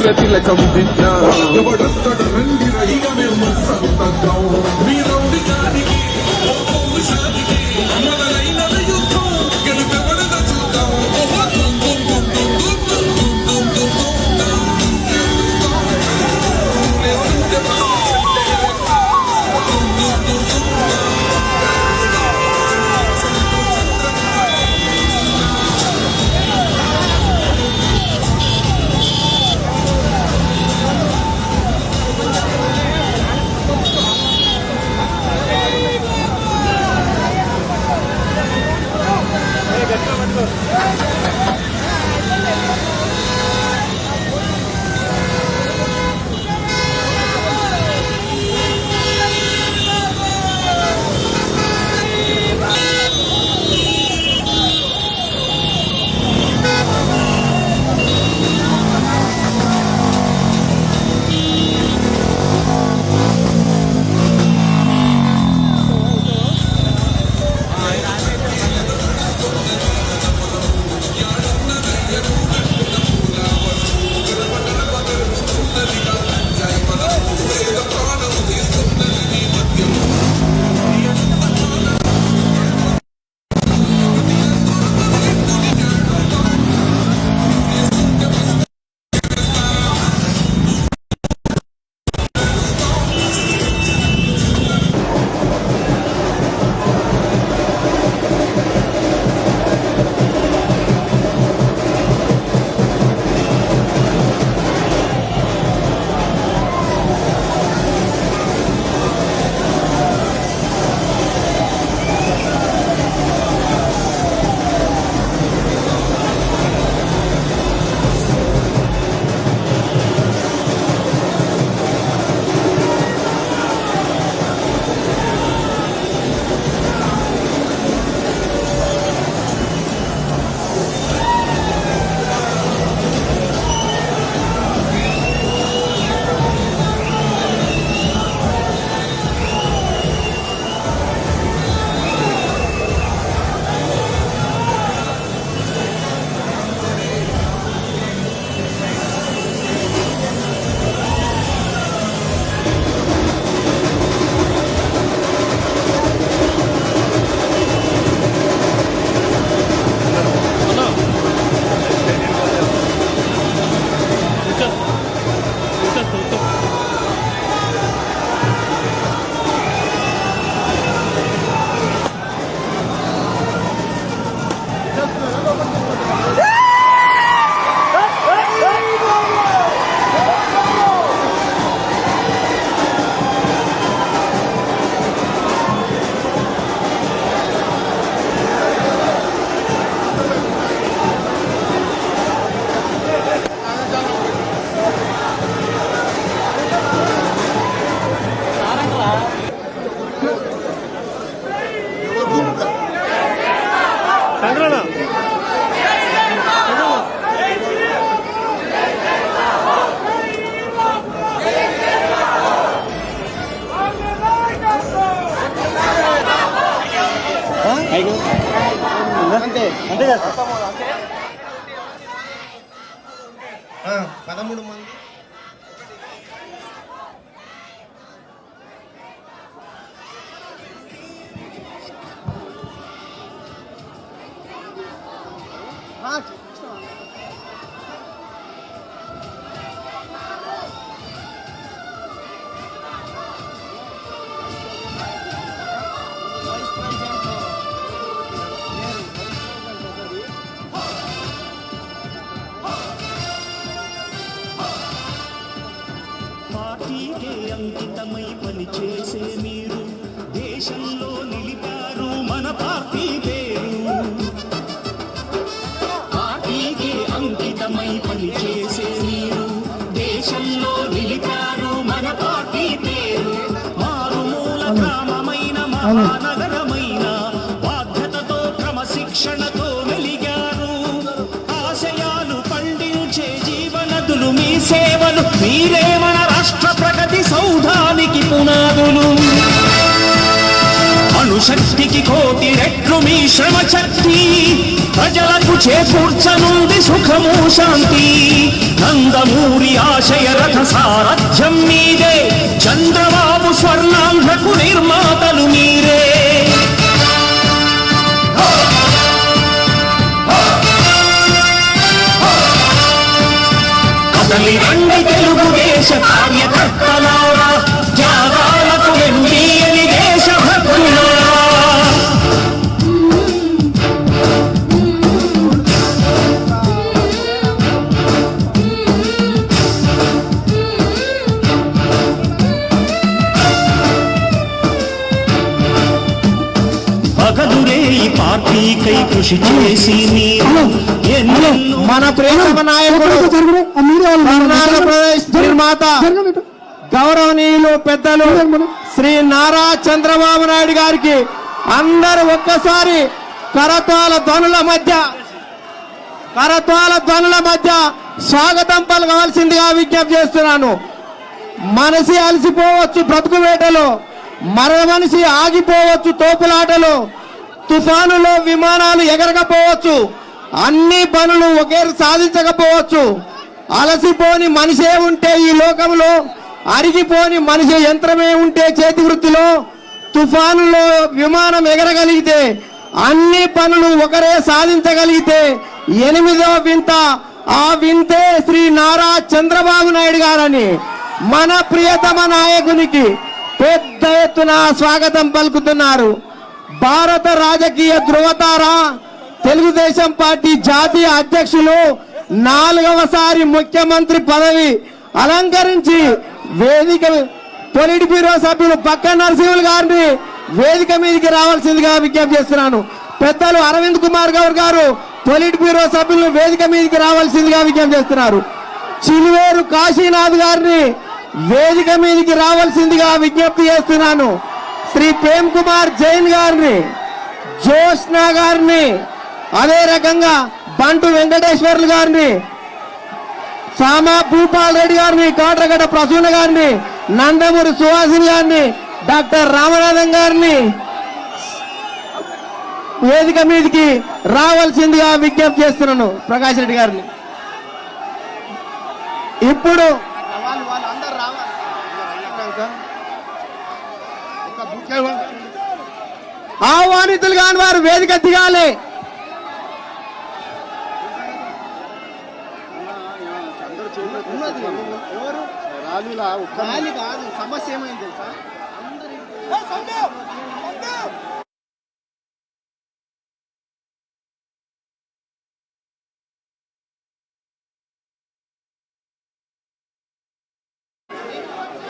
సిర తిలకం దిద్దా ఎవడొస్తాడు రండి ఇక మేము సంతకం మీ రౌడి గారికి వంశానికి మొదలైనది యుద్ధం గెలుపెవడద చూద్దాం అంతే అంతే కదా 13 మంది పార్టీకే అంకితమై పనిచేసే మీరు దేశంలో నిలిపారు మన పార్టీ పేరు. పార్టీకే అంకితమై పనిచేసే మీరు దేశంలో నిలిపారు మన పార్టీ పేరు. మారుమూల గ్రామమైన మహానగరమైన బాధ్యతతో క్రమశిక్షణతో మెలిగారు. ఆశయాలు పండించే జీవనదులు మీ సేవలు, మీరే మన రాష్ట్ర ప్రగతి సౌధానికి పునాదులు. అణుశక్తికి కోటి రెట్లు మీ శ్రమ శక్తి, ప్రజలకు చేకూర్చనుంది సుఖము శాంతి. నందమూరి ఆశయ రథ సారథ్యం మీదే, చంద్రబాబు స్వర్ణాంధ్రకు నిర్మాతలు మీరే. కదలి రండి తెలుగుదేశ కార్యకర్తలారా, త్యాగాలకు వెండియని దేశభక్తులారా. పగలురే ఈ పార్టీకై కృషి చేసి మీరు ఎన్నెన్నో మన ప్రియతమ నాయకుడు ఆంధ్రప్రదేశ్ నిర్మాత గౌరవనీయులు పెద్దలు శ్రీ నారా చంద్రబాబు నాయుడు గారికి అందరూ ఒక్కసారి కరతాళ ధ్వనుల మధ్య స్వాగతం పలకవలసిందిగా విజ్ఞప్తి చేస్తున్నాను. మనసి అలసిపోవచ్చు బ్రతుకు వేటలో, మరో మనిషి ఆగిపోవచ్చు తోపులాటలో, తుఫానులో విమానాలు ఎగరకపోవచ్చు, అన్ని పనులు ఒకేరు సాధించకపోవచ్చు. అలసిపోని మనిషే ఉంటే ఈ లోకంలో, అరిగిపోని మనిషి యంత్రమే ఉంటే చేతి వృత్తిలో, తుఫానులో విమానం ఎగరగలిగితే, అన్ని పనులు ఒకరే సాధించగలిగితే 8వ వింత, ఆ వింతే శ్రీ నారా చంద్రబాబు నాయుడు గారని మన ప్రియతమ నాయకునికి పెద్ద ఎత్తున స్వాగతం పలుకుతున్నారు. భారత రాజకీయ ధృవతార, తెలుగుదేశం పార్టీ జాతీయ అధ్యక్షులు, 4వసారి ముఖ్యమంత్రి పదవి అలంకరించి వేదిక పొలిట్ బ్యూరో సభ్యులు పక్క నరసింహులు గారిని వేదిక మీదకి రావాల్సిందిగా విజ్ఞప్తి చేస్తున్నాను. పెద్దలు అరవింద్ కుమార్ గౌడ్ గారు పొలిట్ బ్యూరో సభ్యులను వేదిక మీదకి రావాల్సిందిగా విజ్ఞప్తి చేస్తున్నారు. చిలువేరు కాశీనాథ్ గారిని వేదిక మీదకి రావాల్సిందిగా విజ్ఞప్తి చేస్తున్నాను. శ్రీ ప్రేమ్ కుమార్ జైన్ గారిని, జోష్నా గారిని, అదే రకంగా బంటు వెంకటేశ్వర్లు గారిని, సామా భూపాల్ రెడ్డి గారిని, కాట్రగడ్డ ప్రసూన గారిని, నందమూరి సుహాసిని గారిని, డాక్టర్ రామనాథన్ గారిని వేదిక మీదకి రావాల్సిందిగా విజ్ఞప్తి చేస్తున్నాను. ప్రకాష్ రెడ్డి గారిని ఇప్పుడు ఆహ్వానితులు కాని వారు వేదిక దిగాలి. సమస్య ఏమైంది తెలుసా?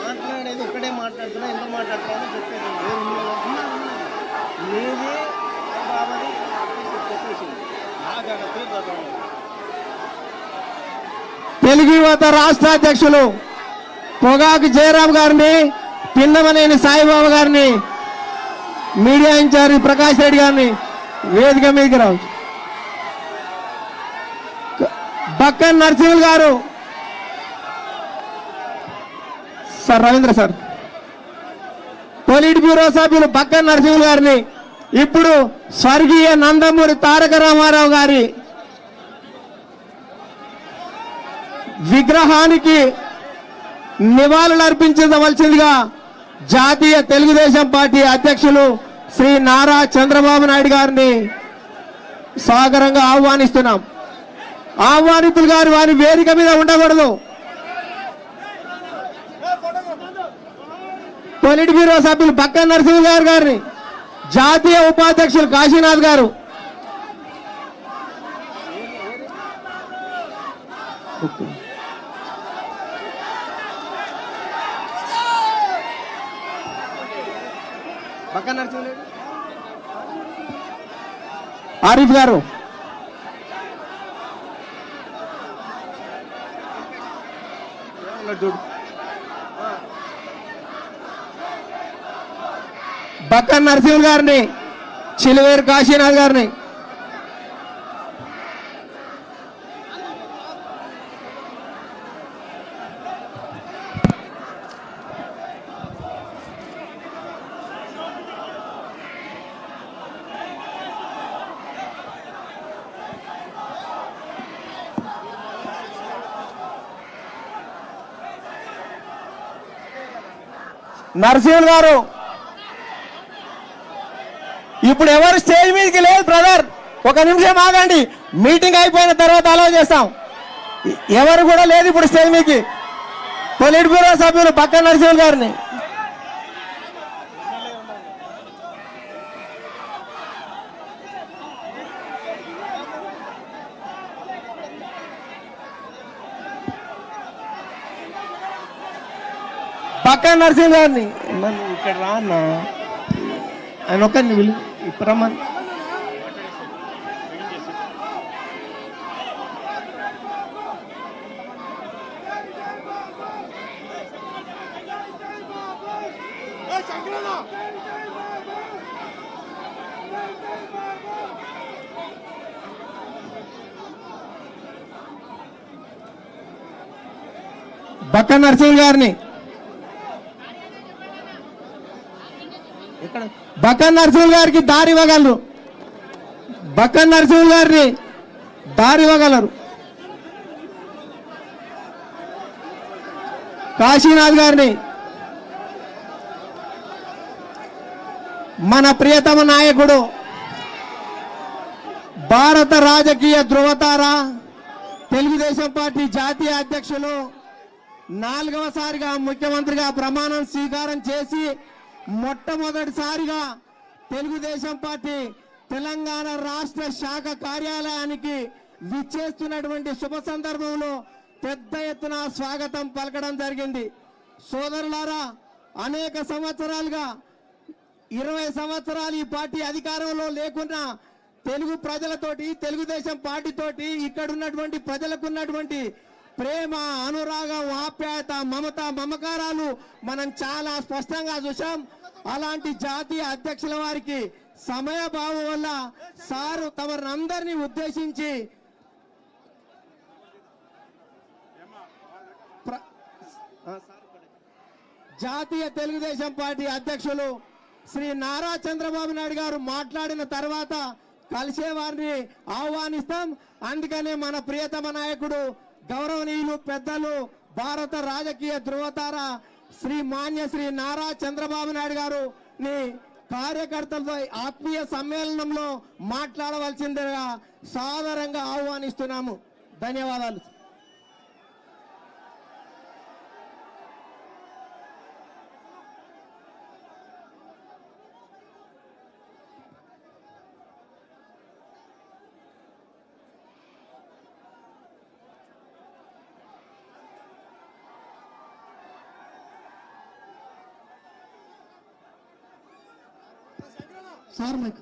మాట్లాడేది ఒక్కడే మాట్లాడుతున్నా, ఎంత మాట్లాడుతున్నా చెప్పేది నేనే బాబాని చెప్పేసింది. తెలుగు యువత రాష్ట్ర అధ్యక్షులు పొగాకు జయరాం గారిని, పిన్నమనేని సాయిబాబా గారిని, మీడియా ఇన్ఛార్జి ప్రకాష్ రెడ్డి గారిని వేదిక మీదకి రావచ్చు. బక్కన్ నరసింహులు గారు, sir Ravindra sir, polit bureau సభ్యులు బక్కన్ నరసింహులు గారిని, ఇప్పుడు స్వర్గీయ నందమూరి తారక రామారావు గారి విగ్రహానికి నివాళులు అర్పించవలసిందిగా జాతీయ తెలుగుదేశం పార్టీ అధ్యక్షులు శ్రీ నారా చంద్రబాబు నాయుడు గారిని సాగరంగా ఆహ్వానిస్తున్నాం. ఆహ్వానితులు గారు వారి వేదిక మీద ఉండకూడదు. పొలిట్ బ్యూరో సభ్యులు బక్కన్ నరసింహ గారిని, జాతీయ ఉపాధ్యక్షులు కాశీనాథ్ గారు, బక్కన్ నరసింహ ఆరిఫ్ గారు, బక్కన్ నరసింహ గారిని, చిలువేరు కాశీనాథ్ గారిని, నరసింహులు గారు. ఇప్పుడు ఎవరు స్టేజ్ మీదకి లేదు బ్రదర్, ఒక నిమిషం ఆగండి, మీటింగ్ అయిపోయిన తర్వాత అలౌ చేస్తాం. ఎవరు కూడా లేదు ఇప్పుడు స్టేజ్ మీదకి. పొలిట్ బ్యూరో సభ్యులు పక్క నరసింహులు గారిని. పక్క నరసింహులు గారిని ఇక్కడ రా అన్న, ఆయన ఒక్కరిని వీళ్ళు ఇప్పుడు రమ్మని. బక్క నరసింహ గారిని, బక్క నరసింహ గారికి దారి ఇవ్వగలరు, బక్క నరసింహ గారిని దారి ఇవ్వగలరు. కాశీనాథ్ గారిని, మన ప్రియతమ నాయకుడు, భారత రాజకీయ ధృవతార, తెలుగుదేశం పార్టీ జాతీయ అధ్యక్షులు, 4వసారిగా ముఖ్యమంత్రిగా ప్రమాణం స్వీకారం చేసి మొట్టమొదటిసారిగా తెలుగుదేశం పార్టీ తెలంగాణ రాష్ట్ర శాఖ కార్యాలయానికి విచ్చేస్తున్నటువంటి శుభ సందర్భంలో పెద్ద ఎత్తున స్వాగతం పలకడం జరిగింది. సోదరులారా, అనేక సంవత్సరాలుగా 20 సంవత్సరాలు ఈ పార్టీ అధికారంలో లేకున్నా తెలుగు ప్రజలతోటి, తెలుగుదేశం పార్టీతోటి ఇక్కడ ఉన్నటువంటి ప్రజలకు ఉన్నటువంటి ప్రేమ, అనురాగం, ఆప్యాయత, మమత, మమకారాలు మనం చాలా స్పష్టంగా చూసాం. అలాంటి జాతీయ అధ్యక్షుల వారికి సమయభావం వల్ల సారు తమరందరినీ ఉద్దేశించి జాతీయ తెలుగుదేశం పార్టీ అధ్యక్షులు శ్రీ నారా చంద్రబాబు నాయుడు గారు మాట్లాడిన తర్వాత కలిసే వారిని ఆహ్వానిస్తాం. అందుకనే మన ప్రియతమ నాయకుడు, గౌరవనీయులు, పెద్దలు, భారత రాజకీయ ధృవతార శ్రీ నారా చంద్రబాబు నాయుడు గారు ని కార్యకర్తలతో ఆత్మీయ సమ్మేళనంలో మాట్లాడవలసిందిగా సాదరంగా ఆహ్వానిస్తున్నాము. ధన్యవాదాలు. సార్ మైక్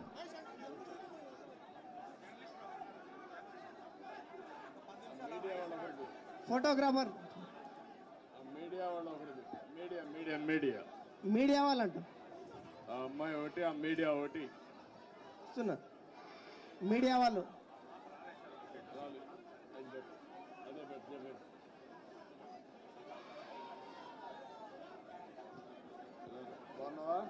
ఫోటోగ్రాఫర్ మీడియా వాళ్ళంట, అమ్మాయి ఒకటి, ఆ మీడియా ఒకటి, మీడియా వాళ్ళు బాగున్నావా?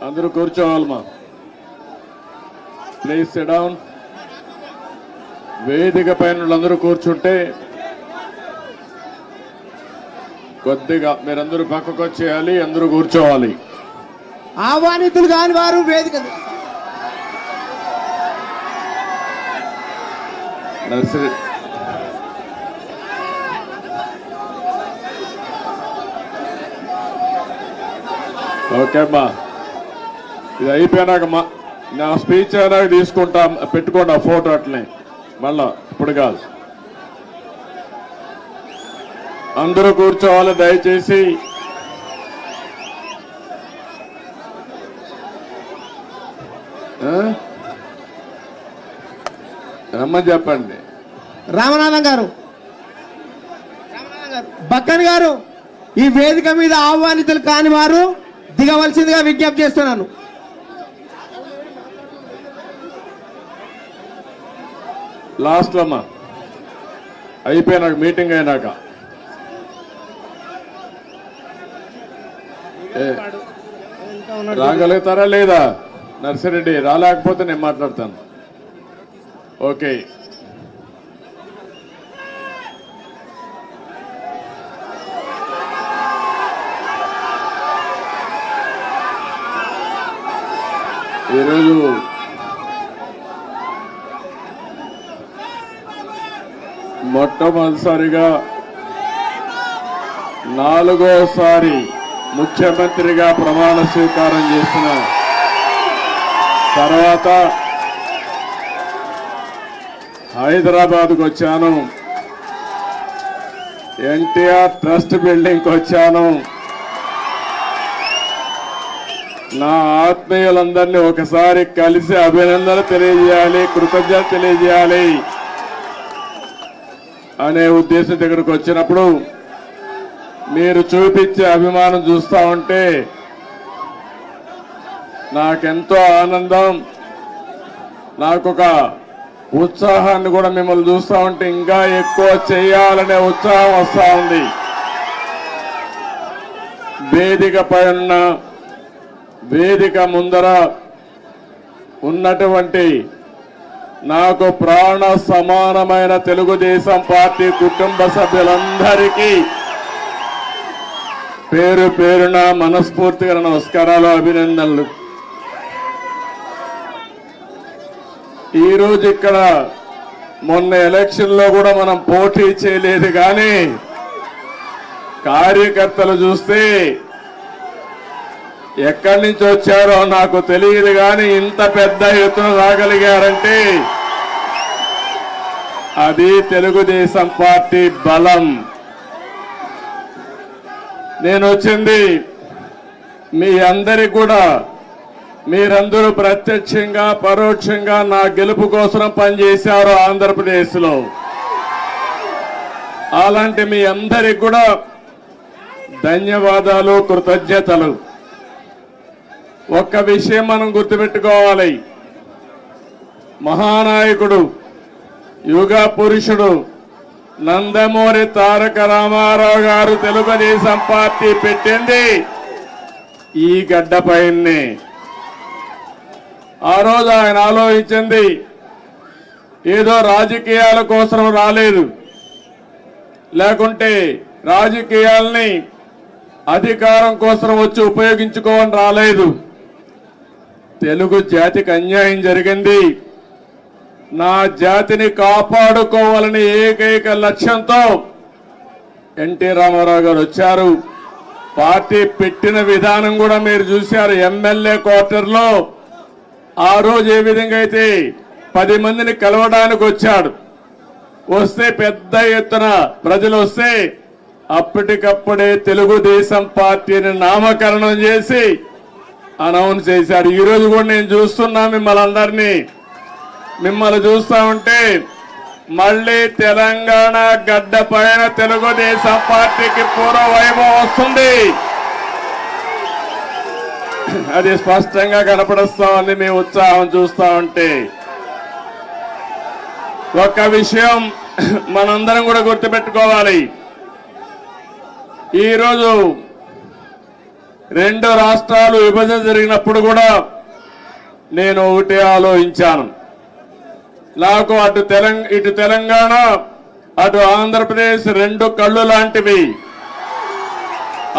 అందరూ కూర్చోవాలమ్మా. Please SIT down. వేదిక పైన అందరూ కూర్చుంటే కొద్దిగా మీరందరూ పక్కకు వచ్చేయాలి, అందరూ కూర్చోవాలి. ఆహ్వానితులు కాని వారు వేదిక నర్సరీ ఓకే అమ్మా, ఇది అయిపోయినాక నా స్పీచ్ అయినాక తీసుకుంటా, పెట్టుకోండి ఆ ఫోటో అట్లనే, మళ్ళా ఇప్పుడు కాదు. అందరూ కూర్చోవాలి దయచేసి. రమ్మని చెప్పండి. రామనాథం గారు, బక్కన్ గారు, ఈ వేదిక మీద ఆహ్వానితులు కాని వారు దిగవలసిందిగా విజ్ఞప్తి చేస్తున్నాను. లాస్ట్లో అమ్మా అయిపోయినాక మీటింగ్ అయినాక రాగలుగుతారా లేదా? నర్సిరెడ్డి రాలేకపోతే నేను మాట్లాడతాను. ఓకే, ఈరోజు మొట్టమొదటిసారిగా 4వ ముఖ్యమంత్రిగా ప్రమాణ స్వీకారం చేసిన తర్వాత హైదరాబాద్కు వచ్చాను. ఎన్టీఆర్ ట్రస్ట్ బిల్డింగ్కి వచ్చాను. నా ఆత్మీయులందరినీ ఒకసారి కలిసి అభినందనలు తెలియజేయాలి, కృతజ్ఞత తెలియజేయాలి అనే ఉద్దేశం దగ్గరకు వచ్చినప్పుడు మీరు చూపించే అభిమానం చూస్తా ఉంటే నాకెంతో ఆనందం, నాకొక ఉత్సాహాన్ని కూడా మిమ్మల్ని చూస్తా ఉంటే ఇంకా ఎక్కువ చేయాలనే ఉత్సాహం వస్తా ఉంది. వేదిక పైన వేదిక ముందర ఉన్నటువంటి నాకు ప్రాణ సమానమైన తెలుగుదేశం పార్టీ కుటుంబ సభ్యులందరికీ పేరు పేరున మనస్ఫూర్తిగా నమస్కారాలు, అభినందనలు. ఈరోజు ఇక్కడ మొన్న ఎలక్షన్ లో కూడా మనం పోటీ చేయలేదు, కానీ కార్యకర్తలు చూస్తే ఎక్కడి నుంచి వచ్చారో నాకు తెలియదు, కానీ ఇంత పెద్ద ఎత్తున రాగలిగారంటే అది తెలుగుదేశం పార్టీ బలం. నేను వచ్చింది మీ అందరికి కూడా, మీరందరూ ప్రత్యక్షంగా పరోక్షంగా నా గెలుపు కోసం పనిచేశారు ఆంధ్రప్రదేశ్లో. అలాంటి మీ అందరికి కూడా ధన్యవాదాలు, కృతజ్ఞతలు. ఒక్క విషయం మనం గుర్తుపెట్టుకోవాలి, మహానాయకుడు యుగ పురుషుడు నందమూరి తారక రామారావు గారు తెలుగుదేశం పార్టీ పెట్టింది ఈ గడ్డపైనే. ఆ రోజు ఆయన ఆలోచించింది ఏదో రాజకీయాల కోసం రాలేదు, లేకుంటే రాజకీయాల్ని అధికారం కోసం వచ్చి ఉపయోగించుకోవని రాలేదు. తెలుగు జాతికి అన్యాయం జరిగింది, నా జాతిని కాపాడుకోవాలని ఏకైక లక్ష్యంతో ఎన్టీ రామారావు గారు వచ్చారు. పార్టీ పెట్టిన విధానం కూడా మీరు చూశారు. ఎమ్మెల్యే క్వార్టర్లో ఆ రోజు ఏ విధంగా అయితే 10 మందిని కలవడానికి వచ్చాడు, వస్తే పెద్ద ఎత్తున ప్రజలు వస్తే అప్పటికప్పుడే తెలుగుదేశం పార్టీని నామకరణం చేసి అనౌన్స్ చేశారు. ఈ రోజు కూడా నేను చూస్తున్నా మిమ్మల్ని చూస్తా ఉంటే మళ్ళీ తెలంగాణ గడ్డ పైన తెలుగుదేశం పార్టీకి పూర్వ వైభవం వస్తుంది. అది స్పష్టంగా కనపడుస్తామని మీ ఉత్సాహం చూస్తా ఉంటే. ఒక్క విషయం మనందరం కూడా గుర్తుపెట్టుకోవాలి, ఈరోజు 2 రాష్ట్రాలు విభజన జరిగినప్పుడు కూడా నేను ఒకటే ఆలోచించాను, నాకు ఇటు తెలంగాణ అటు ఆంధ్రప్రదేశ్ 2 కళ్ళు లాంటివి.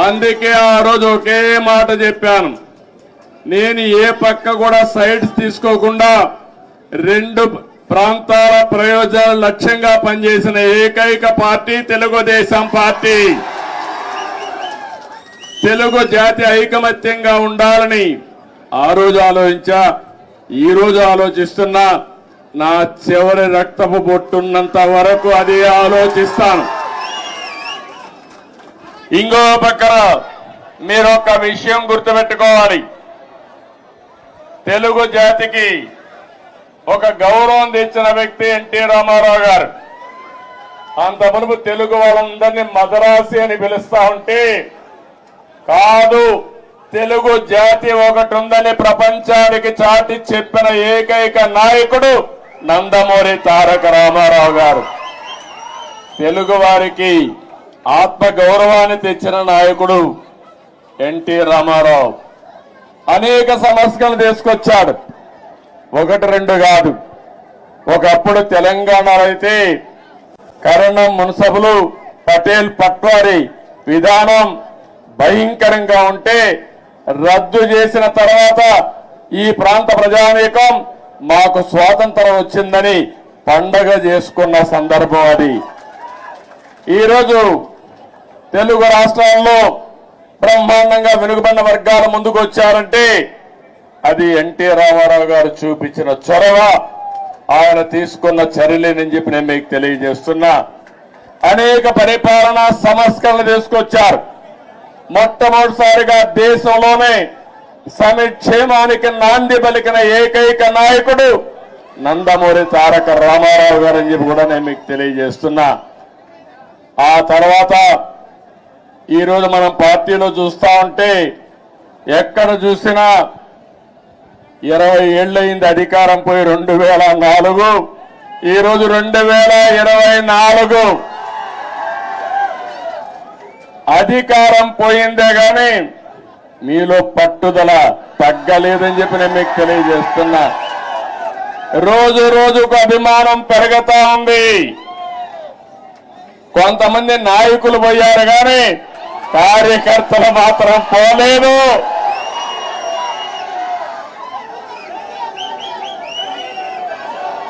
అందుకే ఆ రోజు ఒకే మాట చెప్పాను, నేను ఏ పక్క కూడా సైడ్స్ తీసుకోకుండా 2 ప్రాంతాల ప్రయోజనాల లక్ష్యంగా పనిచేసిన ఏకైక పార్టీ తెలుగుదేశం పార్టీ. తెలుగు జాతి ఐకమత్యంగా ఉండాలని ఆ రోజు ఆలోచించా, ఈ రోజు ఆలోచిస్తున్నా. నా చివరి రక్తపు బొట్టున్నంత వరకు అదే ఆలోచిస్తాను. ఇంకో పక్కన మీరు ఒక విషయం గుర్తుపెట్టుకోవాలి, తెలుగు జాతికి ఒక గౌరవం తెచ్చిన వ్యక్తి ఎన్టీ రామారావు గారు. అంత మునుపు తెలుగు వాళ్ళందరినీ మదరాసి అని పిలుస్తా ఉంటే, కాదు తెలుగు జాతి ఒకటి ఉందని ప్రపంచానికి చాటి చెప్పిన ఏకైక నాయకుడు నందమూరి తారక రామారావు గారు. తెలుగు వారికి ఆత్మ గౌరవాన్ని తెచ్చిన నాయకుడు ఎన్టీ రామారావు. అనేక సమస్యలు తీసుకొచ్చాడు, ఒకటి రెండు కాదు. ఒకప్పుడు తెలంగాణలో అయితే కరణం మున్సబులు పటేల్ పట్వారి విధానం భయంకరంగా ఉంటే రద్దు చేసిన తర్వాత ఈ ప్రాంత ప్రజానీకం మాకు స్వాతంత్రం వచ్చిందని పండగ చేసుకున్న సందర్భం అది. ఈరోజు తెలుగు రాష్ట్రాల్లో బ్రహ్మాండంగా వెనుకబడిన వర్గాల ముందుకు వచ్చారంటే అది ఎన్టీ రామారావు గారు చూపించిన చొరవ, ఆయన తీసుకున్న చర్యలేనని చెప్పి నేను మీకు తెలియజేస్తున్నా. అనేక పరిపాలనా సంస్కరణలు తీసుకొచ్చారు. మొట్టమొదటిసారిగా దేశంలోనే సంక్షేమానికి నాంది పలికిన ఏకైక నాయకుడు నందమూరి తారక రామారావు గారు అని చెప్పి కూడా నేను మీకు తెలియజేస్తున్నా. ఆ తర్వాత ఈరోజు మనం పార్టీలో చూస్తా ఉంటే ఎక్కడ చూసినా 20 ఏళ్ళయింది అధికారం పోయి 2004, ఈరోజు 2024 అధికారం పోయిందే గాని మీలో పట్టుదల తగ్గలేదని చెప్పి నేను మీకు తెలియజేస్తున్నా. రోజు రోజుకు అభిమానం పెరుగుతా ఉంది. కొంతమంది నాయకులు పోయారు కానీ కార్యకర్తలు మాత్రం పోలేదు.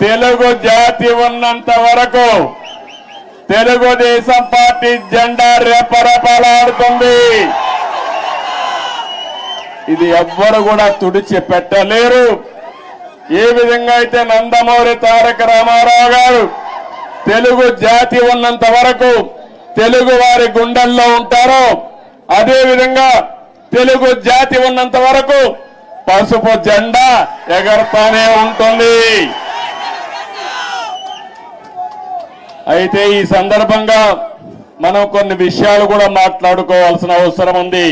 తెలుగు జాతి ఉన్నంత వరకు తెలుగుదేశం పార్టీ జెండా రెపరెపలాడుతుంది. ఇది ఎవ్వరు కూడా తుడిచి పెట్టలేరు. ఏ విధంగా అయితే నందమూరి తారక రామారావు గారు తెలుగు జాతి ఉన్నంత వరకు తెలుగు వారి గుండెల్లో ఉంటారో అదే విధంగా తెలుగు జాతి ఉన్నంత వరకు పసుపు జెండా ఎగరతానే ఉంటుంది. అయితే ఈ సందర్భంగా మనం కొన్ని విషయాలు కూడా మాట్లాడుకోవాల్సిన అవసరం ఉంది.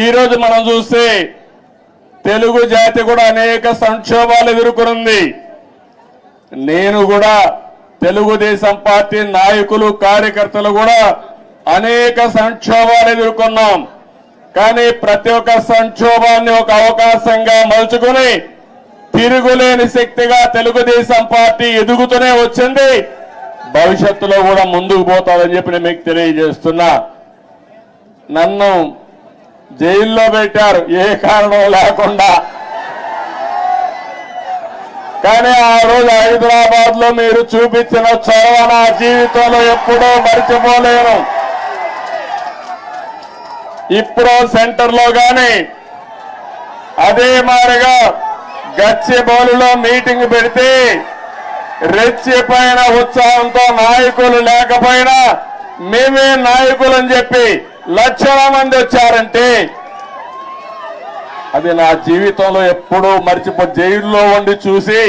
ఈరోజు మనం చూస్తే తెలుగు జాతి కూడా అనేక సంక్షోభాలు ఎదుర్కొంది. నేను కూడా తెలుగుదేశం పార్టీ నాయకులు కార్యకర్తలు కూడా అనేక సంక్షోభాలు ఎదుర్కొన్నాం. కానీ ప్రతి ఒక్క సంక్షోభాన్ని ఒక అవకాశంగా మలుచుకుని తిరుగులేని శక్తిగా తెలుగుదేశం పార్టీ ఎదుగుతూనే వచ్చింది. భవిష్యత్తులో కూడా ముందుకు పోతాదని చెప్పి నేను మీకు తెలియజేస్తున్నా. నన్ను జైల్లో పెట్టారు ఏ కారణం లేకుండా. కానీ ఆ రోజు హైదరాబాద్ లో మీరు చూపించిన చొరవ నా జీవితంలో ఎప్పుడూ మర్చిపోలేను. ఇప్పుడు సెంటర్లో గాని అదే మాదిరిగా గచ్చిబౌలిలో మీటింగ్ పెడితే రెచ్చిపోయిన ఉత్సాహంతో నాయకులు లేకపోయినా మేమే నాయకులని చెప్పి లక్షల మంది వచ్చారంటే అది నా జీవితంలో ఎప్పుడూ జైల్లో ఉండి చూసి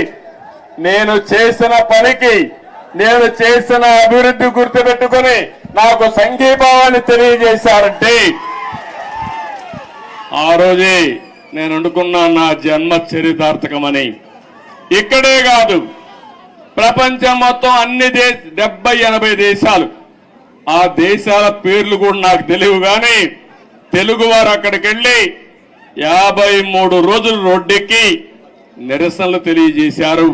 నేను చేసిన పనికి నేను చేసిన అభివృద్ధి గుర్తుపెట్టుకుని నాకు సంఘీభావాన్ని తెలియజేశారంటే ఆ రోజే నేను అనుకున్నా నా జన్మ చరితార్థకమని. ఇక్కడే కాదు ప్రపంచం మొత్తం అన్ని 70-80 దేశాలు, ఆ దేశాల పేర్లు కూడా నాకు తెలియవు కానీ తెలుగువారు అక్కడికి వెళ్ళి 53 రోజులు రోడ్డెక్కి నిరసనలు తెలియజేశారు.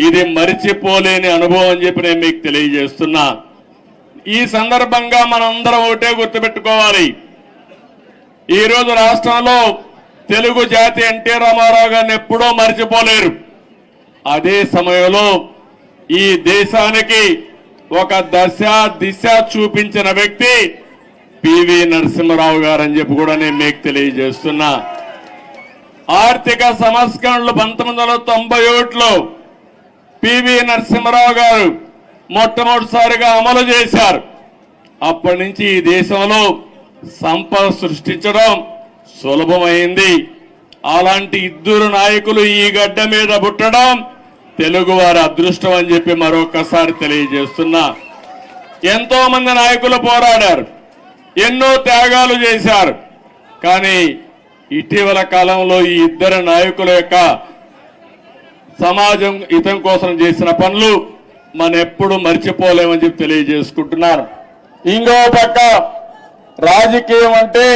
ఇది మరిచిపోలేని అనుభవం అని చెప్పి నేను మీకు తెలియజేస్తున్నా. ఈ సందర్భంగా మనందరం ఒకటే గుర్తుపెట్టుకోవాలి. ఈరోజు రాష్ట్రంలో తెలుగు జాతి ఎన్టీ రామారావు గారిని ఎప్పుడూ మరిచిపోలేరు. అదే సమయంలో ఈ దేశానికి ఒక దిశ చూపించిన వ్యక్తి పివి నరసింహారావు గారు అని చెప్పి కూడా నేను మీకు తెలియజేస్తున్నా. ఆర్థిక సంస్కరణలు 1991లో పివి నరసింహారావు గారు మొట్టమొదటిసారిగా అమలు చేశారు. అప్పటి నుంచి ఈ దేశంలో సంపద సృష్టించడం సులభమైంది. అలాంటి ఇద్దరు నాయకులు ఈ గడ్డ మీద పుట్టడం తెలుగు వారి అదృష్టం అని చెప్పి మరొకసారి తెలియజేస్తున్నా. ఎంతో మంది నాయకులు పోరాడారు, ఎన్నో త్యాగాలు చేశారు. కానీ ఇటీవల కాలంలో ఈ ఇద్దరు నాయకుల యొక్క సమాజం హితం కోసం చేసిన పనులు మనం ఎప్పుడు మర్చిపోలేమని చెప్పి తెలియజేసుకుంటున్నాను. ఇంకో పక్క రాజకీయం అంటే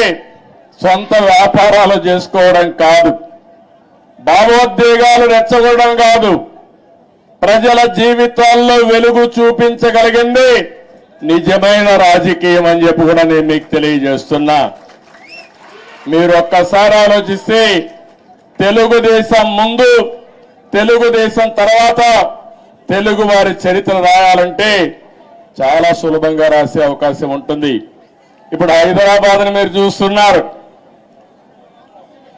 సొంత వ్యాపారాలు చేసుకోవడం కాదు, భావోద్వేగాలు రెచ్చగొట్టడం కాదు, ప్రజల జీవితాల్లో వెలుగు చూపించగలిగింది నిజమైన రాజకీయం అని చెప్పి కూడా నేను మీకు తెలియజేస్తున్నా. మీరు ఒక్కసారి ఆలోచిస్తే తెలుగుదేశం ముందు, తెలుగుదేశం తర్వాత తెలుగు వారి చరిత్ర రాయాలంటే చాలా సులభంగా రాసే అవకాశం ఉంటుంది. ఇప్పుడు హైదరాబాద్ని మీరు చూస్తున్నారు.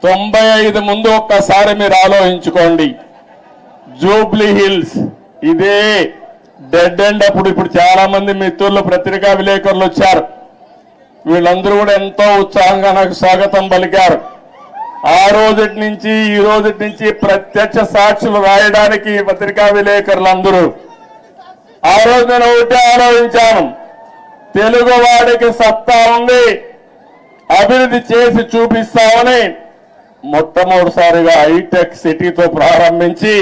95 ముందు ఒక్కసారి మీరు ఆలోచించుకోండి. జూబ్లీ హిల్స్ ఇదే డెడ్ ఎండ్. ఇప్పుడు చాలా మంది మిత్రులు పత్రికా విలేకరులు వచ్చారు. వీళ్ళందరూ కూడా ఎంతో ఉత్సాహంగా నాకు స్వాగతం పలికారు. ఆ రోజుటి నుంచి ఈ రోజుటి నుంచి ప్రత్యక్ష సాక్షులు రాయడానికి పత్రికా విలేకరులందరూ ఆ రోజు నేను ఒకటే ఆలోచించాను, తెలుగు వాడికి సత్తా ఉంది, అభివృద్ధి చేసి చూపిస్తామని మొట్టమొదటిసారిగా హైటెక్ సిటీతో ప్రారంభించి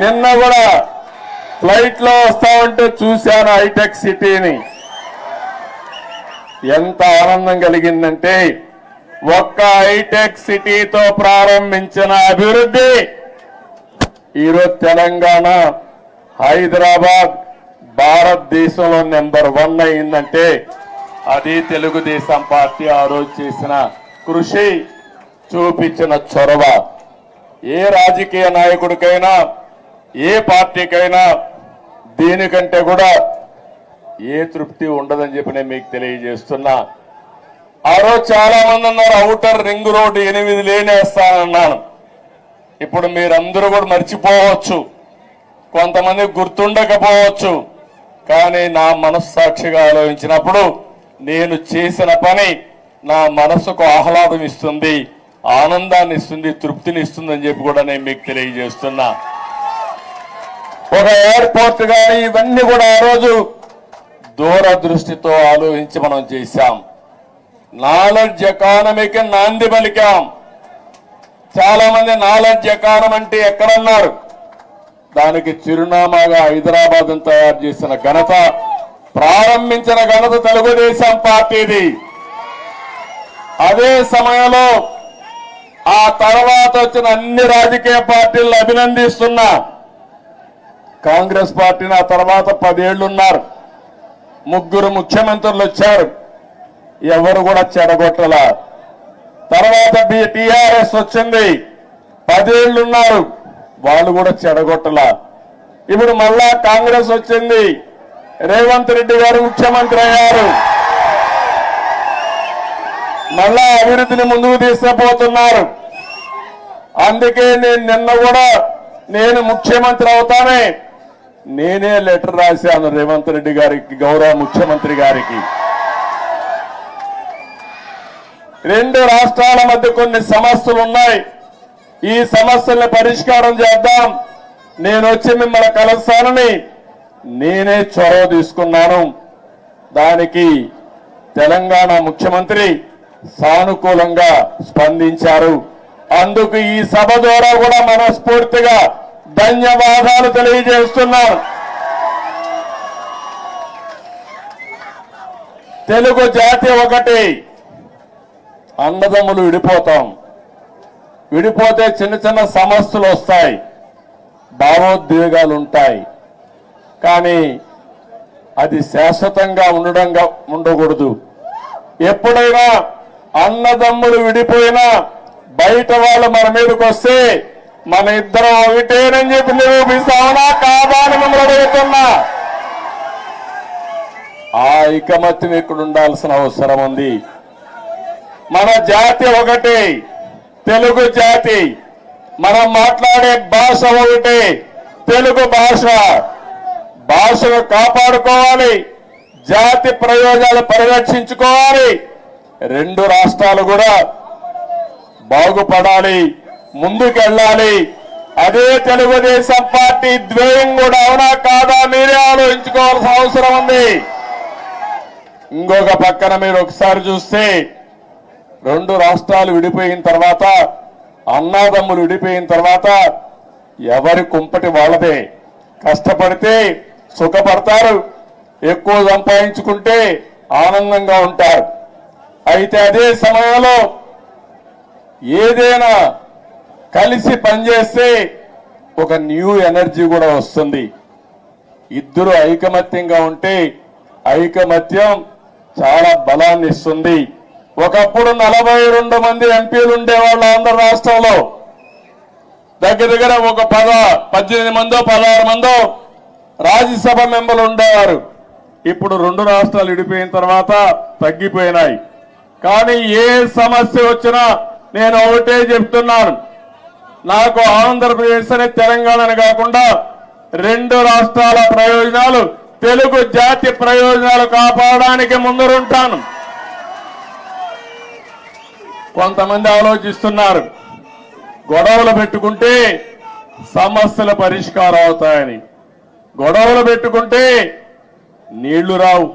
నిన్న కూడా ఫ్లైట్ లో వస్తా ఉంటే చూశాను హైటెక్ సిటీని. ఎంత ఆనందం కలిగిందంటే ఒక్క హైటెక్ సిటీతో ప్రారంభించిన అభివృద్ధి ఈరోజు తెలంగాణ, హైదరాబాద్ భారతదేశంలో నెంబర్ 1 అయిందంటే అది తెలుగుదేశం పార్టీ ఆ రోజు చేసిన కృషి, చూపించిన చొరవ. ఏ రాజకీయ నాయకుడికైనా ఏ పార్టీకైనా దీనికంటే కూడా ఏ తృప్తి ఉండదని చెప్పి నేను మీకు తెలియజేస్తున్నా. ఆ రోజు చాలా మంది అన్నారు ఔటర్ రింగ్ రోడ్డు 8 లేనేస్తానన్నాను. ఇప్పుడు మీరందరూ కూడా మర్చిపోవచ్చు, కొంతమంది గుర్తుండకపోవచ్చు, కానీ నా మనస్సాక్షిగా ఆలోచించినప్పుడు నేను చేసిన పని నా మనసుకు ఆహ్లాదం ఇస్తుంది, ఆనందాన్ని ఇస్తుంది, తృప్తిని ఇస్తుందని చెప్పి కూడా నేను మీకు తెలియజేస్తున్నా. ఒక ఎయిర్పోర్ట్ కానీ ఇవన్నీ కూడా ఆ రోజు దూరదృష్టితో ఆలోచించి మనం చేశాం. నాలెడ్జ్ ఎకానమీకి నాంది పలికాం. చాలా మంది నాలెడ్జ్ ఎకానమీ అంటే ఎక్కడన్నారు, దానికి చిరునామాగా హైదరాబాద్ తయారు చేసిన ఘనత, ప్రారంభించిన ఘనత తెలుగుదేశం పార్టీది. అదే సమయంలో ఆ తర్వాత వచ్చిన అన్ని రాజకీయ పార్టీలను అభినందిస్తున్నా. కాంగ్రెస్ పార్టీని ఆ తర్వాత 10 ఏళ్లు ఉన్నారు, 3 ముఖ్యమంత్రులు వచ్చారు, ఎవరు కూడా చెడగొట్టల. తర్వాత టీఆర్ఎస్ వచ్చింది, 10 ఏళ్లు ఉన్నారు, వాళ్ళు కూడా చెడగొట్టల. ఇప్పుడు మళ్ళా కాంగ్రెస్ వచ్చింది, రేవంత్ రెడ్డి గారు ముఖ్యమంత్రి అయ్యారు, మళ్ళా అభివృద్ధిని ముందుకు తీసుకుపోతున్నారు. అందుకే నేను నిన్న కూడా నేను ముఖ్యమంత్రి అవుతానే నేనే లెటర్ రాశాను రేవంత్ రెడ్డి గారికి, గౌరవ ముఖ్యమంత్రి గారికి. 2 రాష్ట్రాల మధ్య కొన్ని సమస్యలు ఉన్నాయి, ఈ సమస్యల్ని పరిష్కారం చేద్దాం, నేను వచ్చి మిమ్మల్ని కలుస్తానని నేనే చొరవ తీసుకున్నాను. దానికి తెలంగాణ ముఖ్యమంత్రి సానుకూలంగా స్పందించారు. అందుకు ఈ సభ ద్వారా కూడా మనస్ఫూర్తిగా ధన్యవాదాలు తెలియజేస్తున్నాను. తెలుగు జాతి ఒకటి, అన్నదమ్ములు విడిపోతాం, విడిపోతే చిన్న చిన్న సమస్యలు వస్తాయి, భావోద్వేగాలు ఉంటాయి, కానీ అది శాశ్వతంగా ఉండకూడదు. ఎప్పుడైనా అన్నదమ్ములు విడిపోయినా బయట వాళ్ళు మన మీదకి వస్తే మన ఇద్దరం ఒకటేనని చెప్పి నిరూపిస్తామనా కాదా అని మిమ్మల్ని అడుగుతున్నా. ఆ ఐకమత్యం ఇక్కడ ఉండాల్సిన అవసరం ఉంది. మన జాతి ఒకటి, తెలుగు జాతి, మనం మాట్లాడే భాష ఒకటి, తెలుగు భాష. భాషను కాపాడుకోవాలి, జాతి ప్రయోజనాలు పరిరక్షించుకోవాలి, 2 రాష్ట్రాలు కూడా బాగుపడాలి, ముందుకెళ్ళాలి. అదే తెలుగుదేశం పార్టీ ధ్యేయం కూడా అవునా కాదా మీరే ఆలోచించుకోవాల్సిన అవసరం ఉంది. ఇంకొక పక్కన మీరు ఒకసారి చూస్తే 2 రాష్ట్రాలు విడిపోయిన తర్వాత అన్నాదమ్ములు విడిపోయిన తర్వాత ఎవరి కుంపటి వాళ్ళదే. కష్టపడితే సుఖపడతారు, ఎక్కువ సంపాదించుకుంటే ఆనందంగా ఉంటారు. అయితే అదే సమయంలో ఏదైనా కలిసి పనిచేస్తే ఒక న్యూ ఎనర్జీ కూడా వస్తుంది. ఇద్దరు ఐకమత్యంగా ఉంటే ఐకమత్యం చాలా బలాన్ని ఇస్తుంది. ఒకప్పుడు 42 మంది ఎంపీలు ఉండేవాళ్ళు ఆంధ్ర రాష్ట్రంలో. దగ్గర ఒక 18 మందో 16 మందో రాజ్యసభ మెంబర్లు ఉండేవారు. ఇప్పుడు 2 రాష్ట్రాలు విడిపోయిన తర్వాత తగ్గిపోయినాయి. కానీ ఏ సమస్య వచ్చినా నేను ఒకటే చెప్తున్నాను, నాకు ఆంధ్రప్రదేశ్ అనే తెలంగాణని కాకుండా 2 రాష్ట్రాల ప్రయోజనాలు, తెలుగు జాతి ప్రయోజనాలు కాపాడడానికి ముందరుంటాను. కొంతమంది ఆలోచిస్తున్నారు గొడవలు పెట్టుకుంటే సమస్యల పరిష్కారం అవుతాయని. గొడవలు పెట్టుకుంటే నీళ్లు రావు,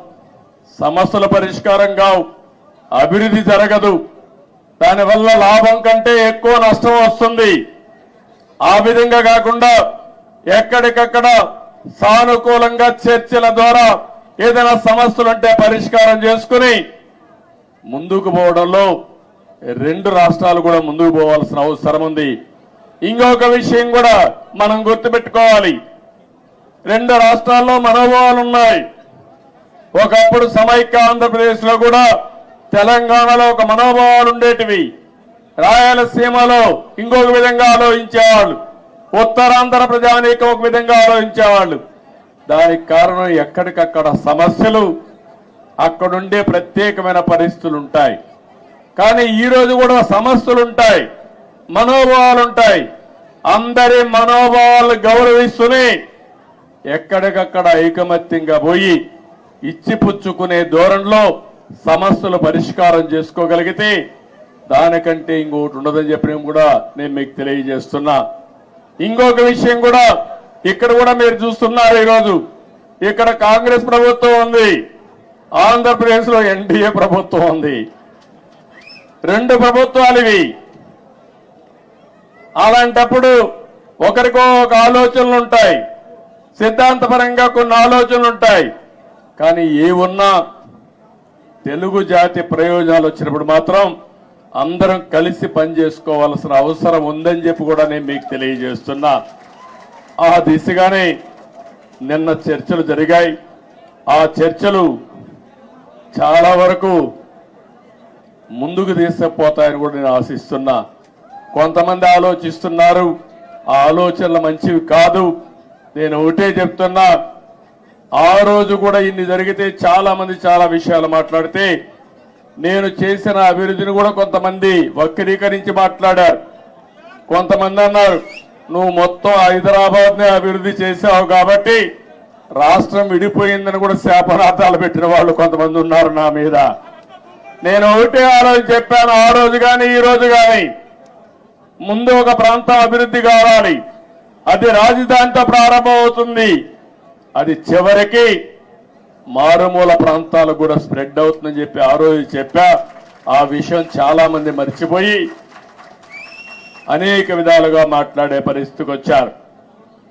సమస్యల పరిష్కారం కావు, అభివృద్ధి జరగదు. దానివల్ల లాభం కంటే ఎక్కువ నష్టం వస్తుంది. ఆ విధంగా కాకుండా ఎక్కడికక్కడ సానుకూలంగా చర్చల ద్వారా ఏదైనా సమస్యలుంటే పరిష్కారం చేసుకుని ముందుకు పోవడంలో 2 రాష్ట్రాలు కూడా ముందుకు పోవాల్సిన అవసరం ఉంది. ఇంకొక విషయం కూడా మనం గుర్తుపెట్టుకోవాలి, 2 రాష్ట్రాల్లో మనోభావాలు ఉన్నాయి. ఒకప్పుడు సమైక్య ఆంధ్రప్రదేశ్ లో కూడా తెలంగాణలో ఒక మనోభావాలు ఉండేటివి, రాయలసీమలో ఇంకొక విధంగా ఆలోచించేవాళ్ళు, ఉత్తరాంధ్ర ప్రజానీకం ఒక విధంగా ఆలోచించేవాళ్ళు. దానికి కారణం ఎక్కడికక్కడ సమస్యలు, అక్కడుండే ప్రత్యేకమైన పరిస్థితులు ఉంటాయి. కానీ ఈ రోజు కూడా సమస్యలు ఉంటాయి, మనోభావాలు ఉంటాయి. అందరి మనోభావాలను గౌరవిస్తూనే ఎక్కడికక్కడ ఐకమత్యంగా పోయి ఇచ్చిపుచ్చుకునే ధోరణిలో సమస్యలు పరిష్కారం చేసుకోగలిగితే దానికంటే ఇంకొకటి ఉండదని చెప్పి కూడా నేను మీకు తెలియజేస్తున్నా. ఇంకొక విషయం కూడా ఇక్కడ కూడా మీరు చూస్తున్నారు, ఈరోజు ఇక్కడ కాంగ్రెస్ ప్రభుత్వం ఉంది, ఆంధ్రప్రదేశ్ లో ఎన్డీఏ ప్రభుత్వం ఉంది. 2 ప్రభుత్వాలు ఇవి. అలాంటప్పుడు ఒకరికో ఒక ఆలోచనలు ఉంటాయి, సిద్ధాంతపరంగా కొన్ని ఆలోచనలు ఉంటాయి. కానీ ఏ ఉన్నా తెలుగు జాతి ప్రయోజనాలు వచ్చినప్పుడు మాత్రం అందరం కలిసి పనిచేసుకోవాల్సిన అవసరం ఉందని చెప్పి కూడా నేను మీకు తెలియజేస్తున్నా. ఆ దిశగానే నిన్న చర్చలు జరిగాయి. ఆ చర్చలు చాలా వరకు ముందుకు తీసుకుపోతాయని కూడా నేను ఆశిస్తున్నా. కొంతమంది ఆలోచిస్తున్నారు, ఆ ఆలోచనలు మంచివి కాదు. నేను ఒకటే చెప్తున్నా, ఆ రోజు కూడా ఇన్ని జరిగితే చాలా మంది చాలా విషయాలు మాట్లాడితే నేను చేసిన అభివృద్ధిని కూడా కొంతమంది వక్రీకరించి మాట్లాడారు. కొంతమంది అన్నారు, నువ్వు మొత్తం హైదరాబాద్ నే అభివృద్ధి చేశావు కాబట్టి రాష్ట్రం విడిపోయిందని కూడా శాపనార్థాలు పెట్టిన వాళ్ళు కొంతమంది ఉన్నారు నా మీద. నేను ఒకటే ఆ రోజు చెప్పాను, ఆ రోజు కానీ ఈ రోజు కానీ ముందు ఒక ప్రాంతం అభివృద్ధి కావాలి, అది రాజధానితో ప్రారంభమవుతుంది, అది చివరికి మారుమూల ప్రాంతాలకు కూడా స్ప్రెడ్ అవుతుందని చెప్పి ఆ రోజు చెప్పా. ఆ విషయం చాలా మంది మర్చిపోయి అనేక విధాలుగా మాట్లాడే పరిస్థితికి వచ్చారు.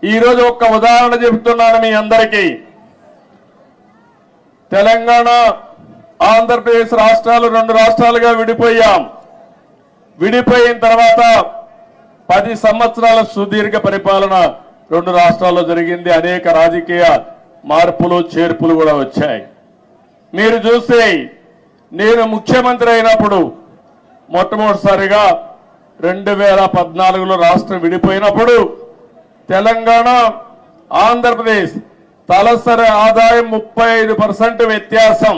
ఈ రోజు ఒక్క ఉదాహరణ చెబుతున్నాను మీ అందరికీ. తెలంగాణ ఆంధ్రప్రదేశ్ రాష్ట్రాలు 2 రాష్ట్రాలుగా విడిపోయాం. విడిపోయిన తర్వాత 10 సంవత్సరాల సుదీర్ఘ పరిపాలన 2 రాష్ట్రాల్లో జరిగింది. అనేక రాజకీయ మార్పులు చేర్పులు కూడా వచ్చాయి. మీరు చూస్తే నేను ముఖ్యమంత్రి అయినప్పుడు మొట్టమొదటిసారిగా 2014లో రాష్ట్రం విడిపోయినప్పుడు తెలంగాణ ఆంధ్రప్రదేశ్ తలసరి ఆదాయం 35% వ్యత్యాసం.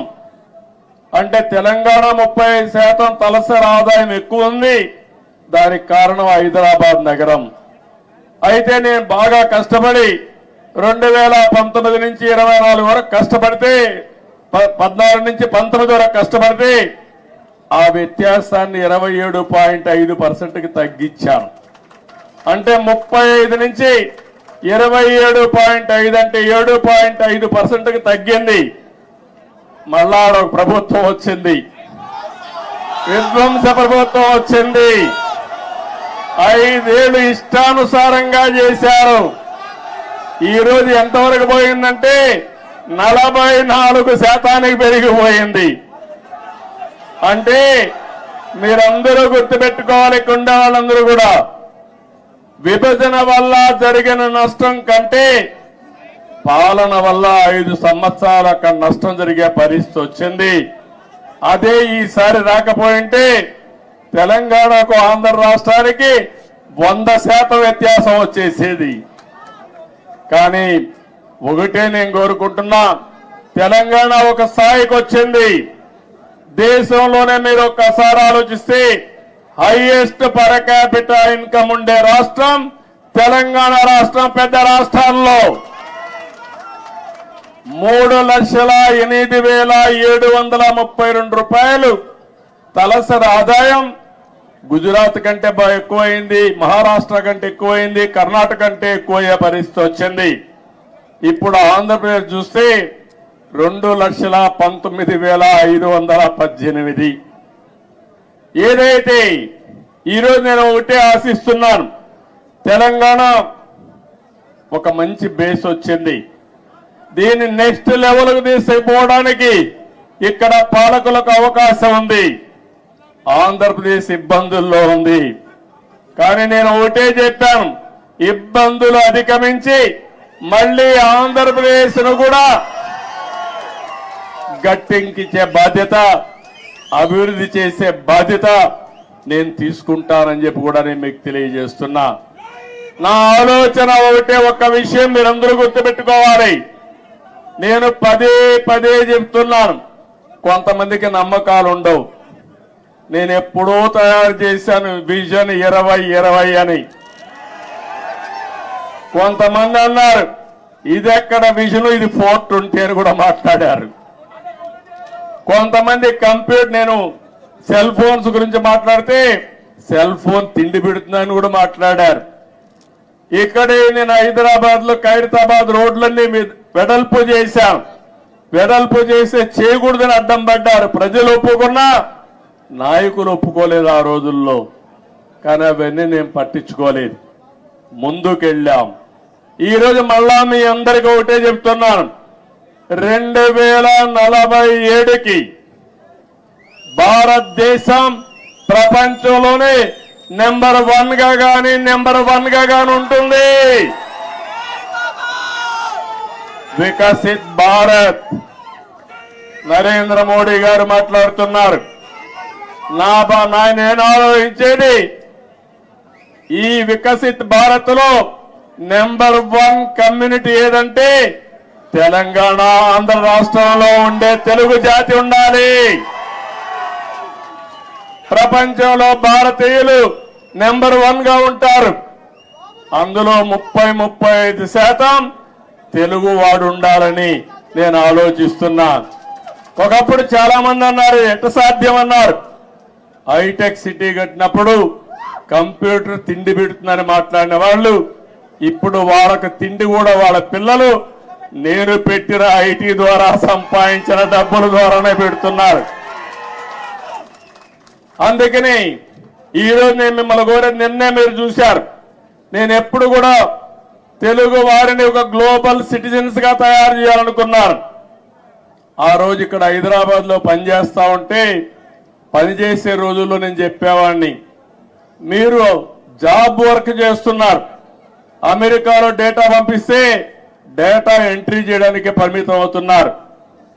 అంటే తెలంగాణ 35% తలసరి ఆదాయం ఎక్కువ ఉంది. దానికి కారణం హైదరాబాద్ నగరం. అయితే నేను బాగా కష్టపడి 2019 నుంచి 24 వరకు కష్టపడితే 14 నుంచి 19 వరకు కష్టపడితే ఆ వ్యత్యాసాన్ని 27.5%కి తగ్గించాను. అంటే 35 నుంచి 27.5 అంటే 7.5%కి తగ్గింది. మళ్ళా ఒక ప్రభుత్వం వచ్చింది, విధ్వంస ప్రభుత్వం వచ్చింది. 5 ఏళ్ళు ఇష్టానుసారంగా చేశారు. ఈ రోజు ఎంతవరకు పోయిందంటే 44% పెరిగిపోయింది. అంటే మీరందరూ గుర్తుపెట్టుకోవాలి, ఇక్కడ ఉండే వాళ్ళందరూ కూడా విభజన వల్ల జరిగిన నష్టం కంటే పాలన వల్ల 5 సంవత్సరాలు అక్కడ నష్టం జరిగే పరిస్థితి వచ్చింది. అదే ఈసారి రాకపోయింటే తెలంగాణకు ఆంధ్ర రాష్ట్రానికి 100% వ్యత్యాసం వచ్చేసేది. కానీ ఒకటే నేను కోరుకుంటున్నా, తెలంగాణ ఒక స్థాయికి వచ్చింది. దేశంలోనే మీరు ఒక్కసారి ఆలోచిస్తే హైయెస్ట్ పర్ క్యాపిటల్ ఇన్కమ్ ఉండే రాష్ట్రం తెలంగాణ రాష్ట్రం. పెద్ద రాష్ట్రాల్లో 3,08,732 రూపాయలు తలసరి ఆదాయం గుజరాత్ కంటే ఎక్కువైంది, మహారాష్ట్ర కంటే ఎక్కువైంది, కర్ణాటక కంటే ఎక్కువయ్యే పరిస్థితి వచ్చింది. ఇప్పుడు ఆంధ్రప్రదేశ్ చూస్తే 2,19,518. ఏదైతే ఈరోజు నేను ఒకటే ఆశిస్తున్నాను, తెలంగాణ ఒక మంచి బేస్ వచ్చింది. దీన్ని నెక్స్ట్ లెవెల్కు తీసుకుపోవడానికి ఇక్కడ పాలకులకు అవకాశం ఉంది. ఆంధ్రప్రదేశ్ ఇబ్బందుల్లో ఉంది. కానీ నేను ఒకటే చెప్పాను, ఇబ్బందులు అధిగమించి మళ్ళీ ఆంధ్రప్రదేశ్ ను కూడా గట్టెంకించే బాధ్యత, అభివృద్ధి చేసే బాధ్యత నేను తీసుకుంటానని చెప్పి కూడా నేను మీకు తెలియజేస్తున్నా. నా ఆలోచన ఒకటే, ఒక్క విషయం మీరందరూ గుర్తుపెట్టుకోవాలి. నేను పదే పదే చెప్తున్నాను, కొంతమందికి నమ్మకాలు ఉండవు. నేను ఎప్పుడో తయారు చేశాను విజన్ 2020 అని. కొంతమంది అన్నారు ఇది ఎక్కడ విజన్, ఇది 420 అని కూడా మాట్లాడారు. కొంతమంది కంప్యూటర్, నేను సెల్ ఫోన్స్ గురించి మాట్లాడితే సెల్ ఫోన్ తిండి పెడుతుందని కూడా మాట్లాడారు. ఇక్కడే నేను హైదరాబాద్ లో ఖైరతాబాద్ రోడ్లన్నీ వెడల్పు చేశాను. వెడల్పు చేస్తే చేయకూడదని అడ్డం పడ్డారు. ప్రజలు ఒప్పుకున్నా, నాయకులు ఒప్పుకోలేదు ఆ రోజుల్లో. కానీ అవన్నీ నేను పట్టించుకోలేదు, ముందుకెళ్ళాం. ఈరోజు మళ్ళా మీ అందరికీ ఒకటే చెప్తున్నాను, 2047కి భారతదేశం ప్రపంచంలోనే నెంబర్ 1 గా గాని ఉంటుంది. వికసిత్ భారత్. నరేంద్ర మోడీ గారు మాట్లాడుతున్నారు. నేను ఆలోచించేది, ఈ వికసిత్ భారత్ లో నెంబర్ 1 కమ్యూనిటీ ఏదంటే తెలంగాణ, ఆంధ్ర రాష్ట్రంలో ఉండే తెలుగు జాతి ఉండాలి. ప్రపంచంలో భారతీయులు నెంబర్ 1 గా ఉంటారు. అందులో 30-35% తెలుగు వాడు ఉండాలని నేను ఆలోచిస్తున్నా. ఒకప్పుడు చాలా మంది అన్నారు ఎట్ట సాధ్యం అన్నారు. హైటెక్ సిటీ కట్టినప్పుడు కంప్యూటర్ తిండి పెడుతుందని మాట్లాడిన వాళ్ళు ఇప్పుడు వాళ్ళకి తిండి కూడా వాళ్ళ పిల్లలు నేను పెట్టిన ఐటీ ద్వారా సంపాదించిన డబ్బుల ద్వారానే పెడుతున్నారు. అందుకని ఈరోజు నేను మిమ్మల్ని కోరేది, నిన్నే మీరు చూశారు, నేను ఎప్పుడు కూడా తెలుగు వారిని ఒక గ్లోబల్ సిటిజన్స్ గా తయారు చేయాలనుకున్నాను. ఆ రోజు ఇక్కడ హైదరాబాద్ లో పనిచేస్తా ఉంటే, పనిచేసే రోజుల్లో నేను చెప్పేవాడిని, మీరు జాబ్ వర్క్ చేస్తున్నారు, అమెరికాలో డేటా పంపిస్తే డేటా ఎంట్రీ చేయడానికి పరిమితం అవుతున్నారు.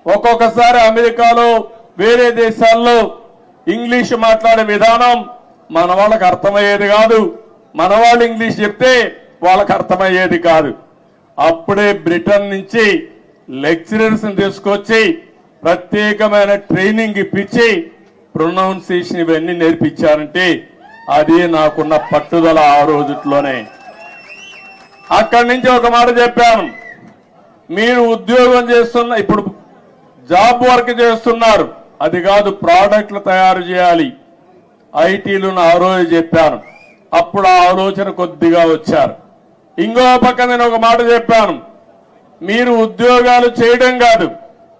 ఒక్కొక్కసారి అమెరికాలో వేరే దేశాల్లో ఇంగ్లీష్ మాట్లాడే విధానం మన వాళ్ళకి అర్థమయ్యేది కాదు. మన వాళ్ళు ఇంగ్లీష్ చెప్తే వాళ్ళకి అర్థమయ్యేది కాదు. అప్పుడే బ్రిటన్ నుంచి లెక్చరర్స్ తీసుకొచ్చి ప్రత్యేకమైన ట్రైనింగ్ ఇప్పించి ప్రొనౌన్సియేషన్ ఇవన్నీ నేర్పించారంటే అది నాకున్న పట్టుదల ఆ రోజుట్లోనే. అక్కడి నుంచి ఒక మాట చెప్పాను, మీరు ఉద్యోగం చేస్తున్న, ఇప్పుడు జాబ్ వర్క్ చేస్తున్నారు, అది కాదు ప్రోడక్ట్లు తయారు చేయాలి, ఐటీలు ఆ రోజు చెప్పాను. అప్పుడు ఆ ఆలోచన కొద్దిగా వచ్చారు. ఇంకో పక్క నేను ఒక మాట చెప్పాను, మీరు ఉద్యోగాలు చేయడం కాదు,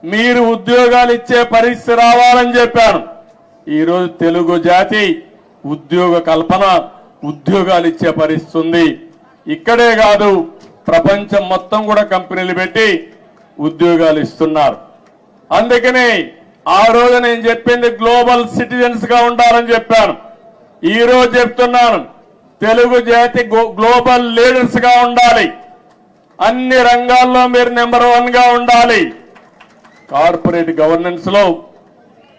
మీరు ఉద్యోగాలు ఇచ్చే పరిస్థితి రావాలని చెప్పాను. ఈరోజు తెలుగు జాతి ఉద్యోగ కల్పన ఉద్యోగాలు ఇచ్చే పరిస్థితి ఉంది. ఇక్కడే కాదు, ప్రపంచం మొత్తం కూడా కంపెనీలు పెట్టి ఉద్యోగాలు ఇస్తున్నారు. అందుకని ఆ రోజు నేను చెప్పింది గ్లోబల్ సిటిజన్స్ గా ఉండాలని చెప్పాను. ఈ రోజు చెప్తున్నాను, తెలుగు జాతి గ్లోబల్ లీడర్స్ గా ఉండాలి. అన్ని రంగాల్లో మీరు నెంబర్ 1 గా ఉండాలి. కార్పొరేట్ గవర్నెన్స్ లో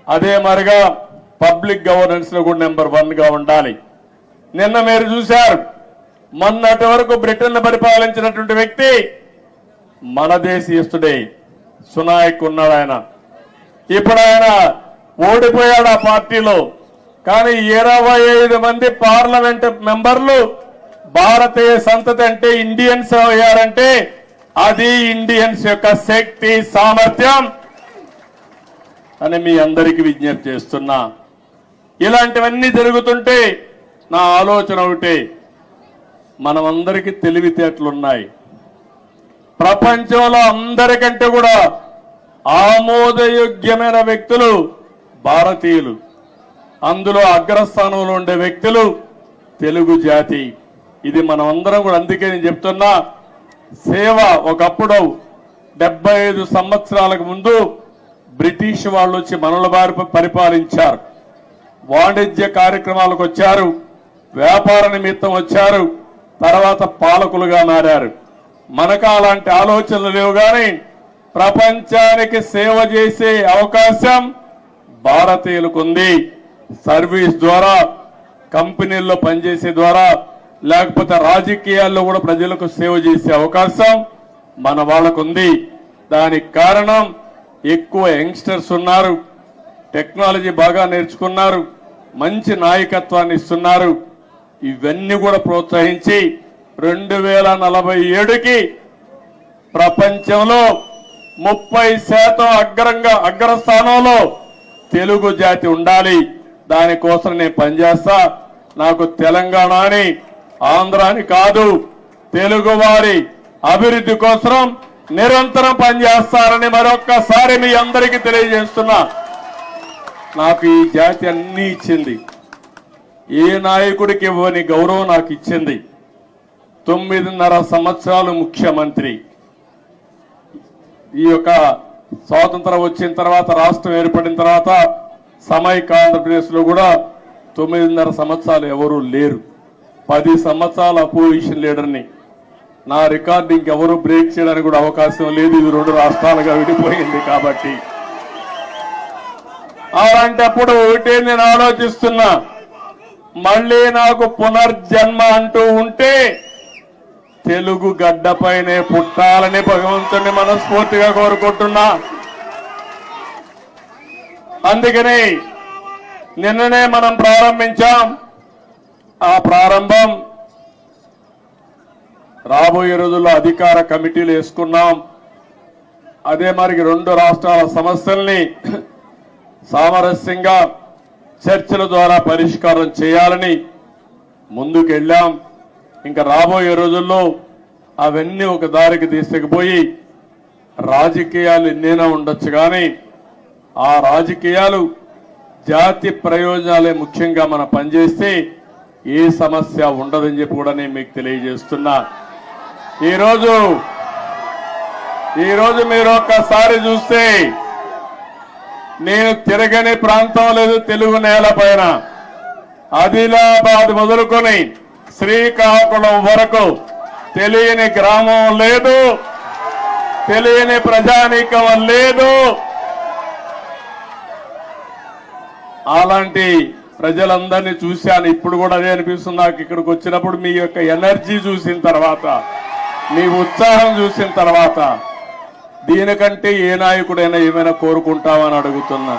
అదే మరిగా పబ్లిక్ గవర్నెన్స్ లో కూడా నెంబర్ 1 గా ఉండాలి. నిన్న మీరు చూశారు, మొన్నటి వరకు బ్రిటన్ పరిపాలించినటువంటి వ్యక్తి మన దేశీయుడే, సునాయక్ ఉన్నాడు. ఆయన ఇప్పుడు ఆయన ఓడిపోయాడు ఆ పార్టీలో. కానీ 25 మంది పార్లమెంట్ మెంబర్లు భారతీయ సంతతి అంటే ఇండియన్స్ అయ్యారంటే అది ఇండియన్స్ యొక్క శక్తి సామర్థ్యం అని మీ అందరికీ విజ్ఞప్తి చేస్తున్నా. ఇలాంటివన్నీ జరుగుతుంటే నా ఆలోచన ఒకటే, మనమందరికీ తెలివితేటలున్నాయి. ప్రపంచంలో అందరికంటే కూడా ఆమోదయోగ్యమైన వ్యక్తులు భారతీయులు. అందులో అగ్రస్థానంలో ఉండే వ్యక్తులు తెలుగు జాతి. ఇది మనం అందరం కూడా, అందుకే నేను చెప్తున్నా, సేవ ఒకప్పుడు 75 సంవత్సరాలకు ముందు బ్రిటిష్ వాళ్ళు వచ్చి మనల వారి పరిపాలించారు. వాణిజ్య కార్యక్రమాలకు వచ్చారు, వ్యాపార నిమిత్తం వచ్చారు, తర్వాత పాలకులుగా మారారు. మనకు అలాంటి ఆలోచనలు లేవు. కానీ ప్రపంచానికి సేవ చేసే అవకాశం భారతీయులకు ఉంది. సర్వీస్ ద్వారా, కంపెనీల్లో పనిచేసే ద్వారా, లేకపోతే రాజకీయాల్లో కూడా ప్రజలకు సేవ చేసే అవకాశం మన వాళ్ళకు ఉంది. దానికి కారణం ఎక్కువ యంగ్స్టర్స్ ఉన్నారు, టెక్నాలజీ బాగా నేర్చుకున్నారు, మంచి నాయకత్వాన్ని ఇస్తున్నారు. ఇవన్నీ కూడా ప్రోత్సహించి 2047కి ప్రపంచంలో 30% అగ్రస్థానంలో తెలుగు జాతి ఉండాలి. దానికోసం నేను పనిచేస్తా. నాకు తెలంగాణ అని, ఆంధ్రాని కాదు, తెలుగు వారి అభివృద్ధి కోసం నిరంతరం పనిచేస్తారని మరొక్కసారి మీ అందరికీ తెలియజేస్తున్నా. నాకు ఈ జాతి అన్ని ఇచ్చింది. ఏ నాయకుడికి ఇవ్వని గౌరవం నాకు ఇచ్చింది. 9.5 సంవత్సరాలు ముఖ్యమంత్రి. ఈ యొక్క స్వాతంత్రం వచ్చిన తర్వాత, రాష్ట్రం ఏర్పడిన తర్వాత సమైక్య ఆంధ్రప్రదేశ్ లో కూడా 9.5 సంవత్సరాలు ఎవరూ లేరు. 10 సంవత్సరాల అపోజిషన్ లీడర్ని. నా రికార్డు ఇంకెవరూ బ్రేక్ చేయడానికి కూడా అవకాశం లేదు. ఇది 2 రాష్ట్రాలుగా విడిపోయింది కాబట్టి. అలాంటప్పుడు ఒకటే నేను ఆలోచిస్తున్నా, మళ్ళీ నాకు పునర్జన్మ అంటూ ఉంటే తెలుగు గడ్డపైనే పుట్టాలని భగవంతుని మనస్ఫూర్తిగా కోరుకుంటున్నా. అందుకని నిన్ననే మనం ప్రారంభించాం. ఆ ప్రారంభం రాబోయే రోజుల్లో అధికార కమిటీలు వేసుకున్నాం. అదే మరి 2 రాష్ట్రాల సమస్యల్ని సామరస్యంగా చర్చల ద్వారా పరిష్కారం చేయాలని ముందుకెళ్ళాం. ఇంకా రాబోయే రోజుల్లో అవన్నీ ఒక దారికి తీసుకుపోయి రాజకీయాలు ఎన్నైనా ఉండొచ్చు, కానీ ఆ రాజకీయాలు జాతి ప్రయోజనాలే ముఖ్యంగా మనం పనిచేస్తే ఏ సమస్య ఉండదని చెప్పి కూడా నేను మీకు తెలియజేస్తున్నా. ఈరోజు మీరు ఒక్కసారి చూస్తే నేను తిరగని ప్రాంతం లేదు తెలుగు నేల పైన. ఆదిలాబాద్ మొదలుకొని శ్రీకాకుళం వరకు తెలియని గ్రామం లేదు, తెలియని ప్రజానీకం లేదు. అలాంటి ప్రజలందరినీ చూశాను. ఇప్పుడు కూడా అదే అనిపిస్తుంది నాకు. ఇక్కడికి వచ్చినప్పుడు మీ యొక్క ఎనర్జీ చూసిన తర్వాత, మీ ఉత్సాహం చూసిన తర్వాత, దీనికంటే ఏ నాయకుడైనా ఏమైనా కోరుకుంటామని అడుగుతున్నా.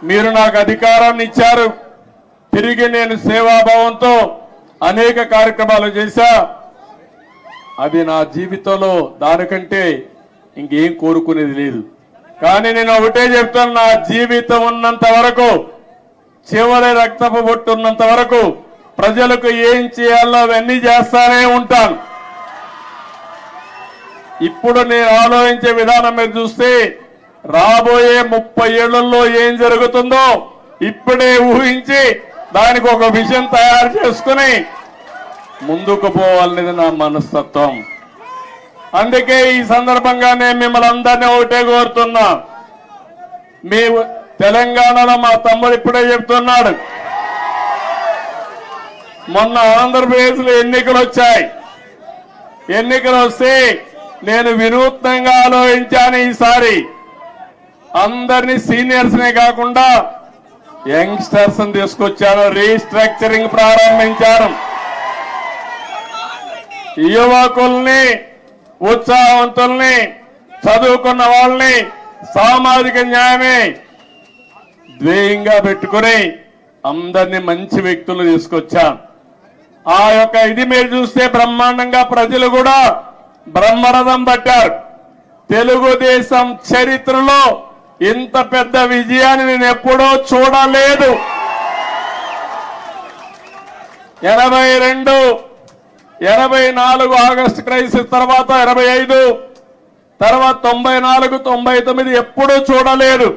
మీరు నాకు అధికారాన్ని ఇచ్చారు. తిరిగి నేను సేవాభావంతో అనేక కార్యక్రమాలు చేశా. అది నా జీవితంలో దానికంటే ఇంకేం కోరుకునేది లేదు. కానీ నేను ఒకటే చెప్తాను, నా జీవితం ఉన్నంత వరకు, చివరి రక్తపు బొట్టు ఉన్నంత వరకు ప్రజలకు ఏం చేయాలో అవన్నీ చేస్తానే ఉంటాను. ఇప్పుడు నేను ఆలోచించే విధానం మీరు చూస్తే రాబోయే 30 ఏళ్లలో ఏం జరుగుతుందో ఇప్పుడే ఊహించి దానికి ఒక విజన్ తయారు చేసుకుని ముందుకు పోవాలనేది నా మనస్తత్వం. అందుకే ఈ సందర్భంగా నేను మిమ్మల్ని అందరినీ ఒకటే కోరుతున్నా. మీ తెలంగాణలో మా తమ్ముడు ఇప్పుడే చెప్తున్నాడు, మొన్న ఆంధ్రప్రదేశ్లో ఎన్నికలు వచ్చాయి. ఎన్నికలు వస్తే నేను వినూత్నంగా ఆలోచించాను. ఈసారి అందరినీ సీనియర్స్ నే కాకుండా యంగ్స్టర్స్ తీసుకొచ్చాను, రీస్ట్రక్చరింగ్ ప్రారంభించాను. యువకుల్ని, ఉత్సాహవంతుల్ని, చదువుకున్న వాళ్ళని సామాజిక న్యాయమే ధ్యేయంగా పెట్టుకుని అందరినీ మంచి వ్యక్తులు తీసుకొచ్చాను. ఆ యొక్క ఇది మీరు చూస్తే బ్రహ్మాండంగా ప్రజలు కూడా బ్రహ్మరథం పట్టారు. తెలుగుదేశం చరిత్రలో ఇంత పెద్ద విజయాన్ని నేను ఎప్పుడూ చూడలేదు. 82, 84 ఆగస్టు క్రైసిస్ తర్వాత 85, తర్వాత 94, 99 ఎప్పుడూ చూడలేదు.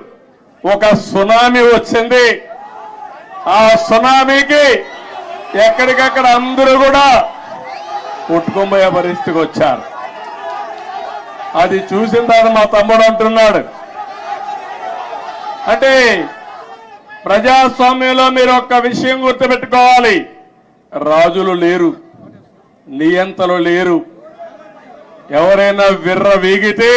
ఒక సునామీ వచ్చింది. ఆ సునామీకి ఎక్కడికక్కడ అందరూ కూడా కొట్టుకుపోయే పరిస్థితికి వచ్చారు. అది చూసిన తర్వాత మా తమ్ముడు అంటున్నాడు, అంటే ప్రజాస్వామ్యంలో మీరు ఒక్క విషయం గుర్తుపెట్టుకోవాలి, రాజులు లేరు, నియంతలు లేరు. ఎవరైనా విర్ర వీగితే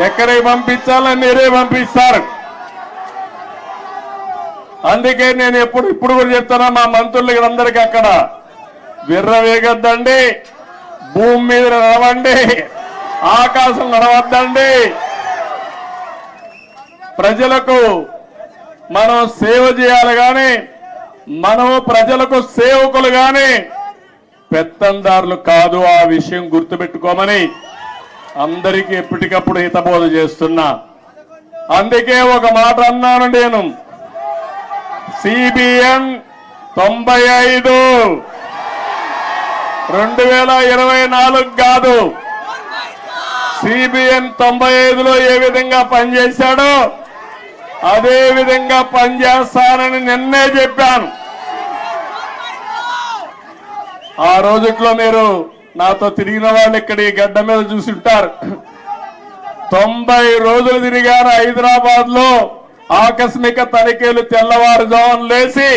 ఎక్కడికి పంపించాలని మీరే పంపిస్తారు. అందుకే నేను ఇప్పుడు కూడా చెప్తున్నా మా మంత్రులకి అందరికీ, అక్కడ విర్ర వేగద్దండి, భూమి మీద నడవండి, ఆకాశం నడవద్దండి. ప్రజలకు మనం సేవ చేయాలి కానీ మనము ప్రజలకు సేవకులు కానీ పెత్తందారులు కాదు. ఆ విషయం గుర్తుపెట్టుకోమని అందరికీ ఎప్పటికప్పుడు హితబోధ చేస్తున్నా. అందుకే ఒక మాట అన్నాను నేను, CBN 95 2024 కాదు, CBN 95లో ఏ విధంగా పనిచేశాడో అదే విధంగా పనిచేస్తానని నిన్నే చెప్పాను. ఆ రోజుట్లో మీరు నాతో తిరిగిన వాళ్ళు ఇక్కడ ఈ గడ్డ మీద చూసింటారు. 90 రోజులు తిరిగాను హైదరాబాద్ లో. ఆకస్మిక తనిఖీలు, తెల్లవారుజామున లేచి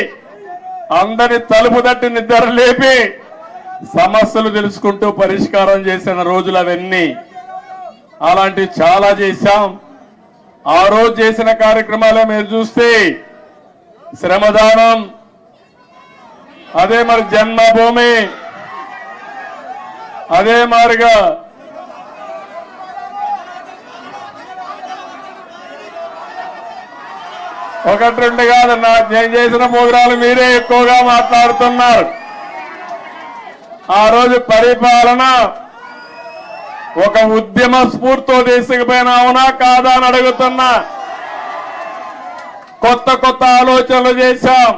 అందరి తలుపు తట్టి నిద్ర లేపి సమస్యలు తెలుసుకుంటూ పరిష్కారం చేసిన రోజులు అవన్నీ. అలాంటివి చాలా చేశాం. ఆ రోజు చేసిన కార్యక్రమాలే మీరు చూస్తే శ్రమదానం, అదే మరి జన్మభూమి, అదే మారిగా ఒకటి రెండు కాదు, నేను చేసిన ప్రోగ్రాలు మీరే ఎక్కువగా మాట్లాడుతున్నారు. ఆ రోజు పరిపాలన ఒక ఉద్యమ స్ఫూర్తితో తీసుకుపోయినా అవునా కాదా అని అడుగుతున్నా. కొత్త కొత్త ఆలోచనలు చేశాం.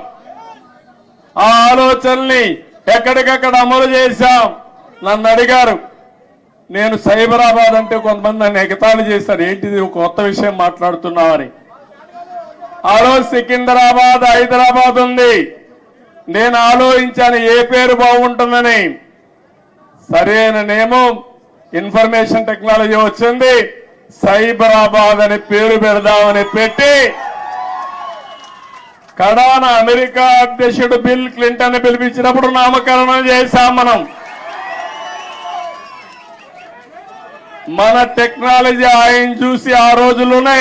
ఆ ఆలోచనల్ని ఎక్కడికక్కడ అమలు చేశాం. నన్ను అడిగారు, నేను సైబరాబాద్ అంటే కొంతమంది నన్ను ఎగతాళి చేశారు, ఏంటిది కొత్త విషయం మాట్లాడుతున్నామని. ఆ రోజు సికింద్రాబాద్, హైదరాబాద్ ఉంది. నేను ఆలోచించాను ఏ పేరు బాగుంటుందని. సరైన నేమో ఇన్ఫర్మేషన్ టెక్నాలజీ వచ్చింది, సైబరాబాద్ అని పేరు పెడదామని పెట్టి కడాన అమెరికా అధ్యక్షుడు బిల్ క్లింటన్ పిలిపించినప్పుడు నామకరణం చేశాం మనం. మన టెక్నాలజీ ఆయన చూసి ఆ రోజుల్లోనే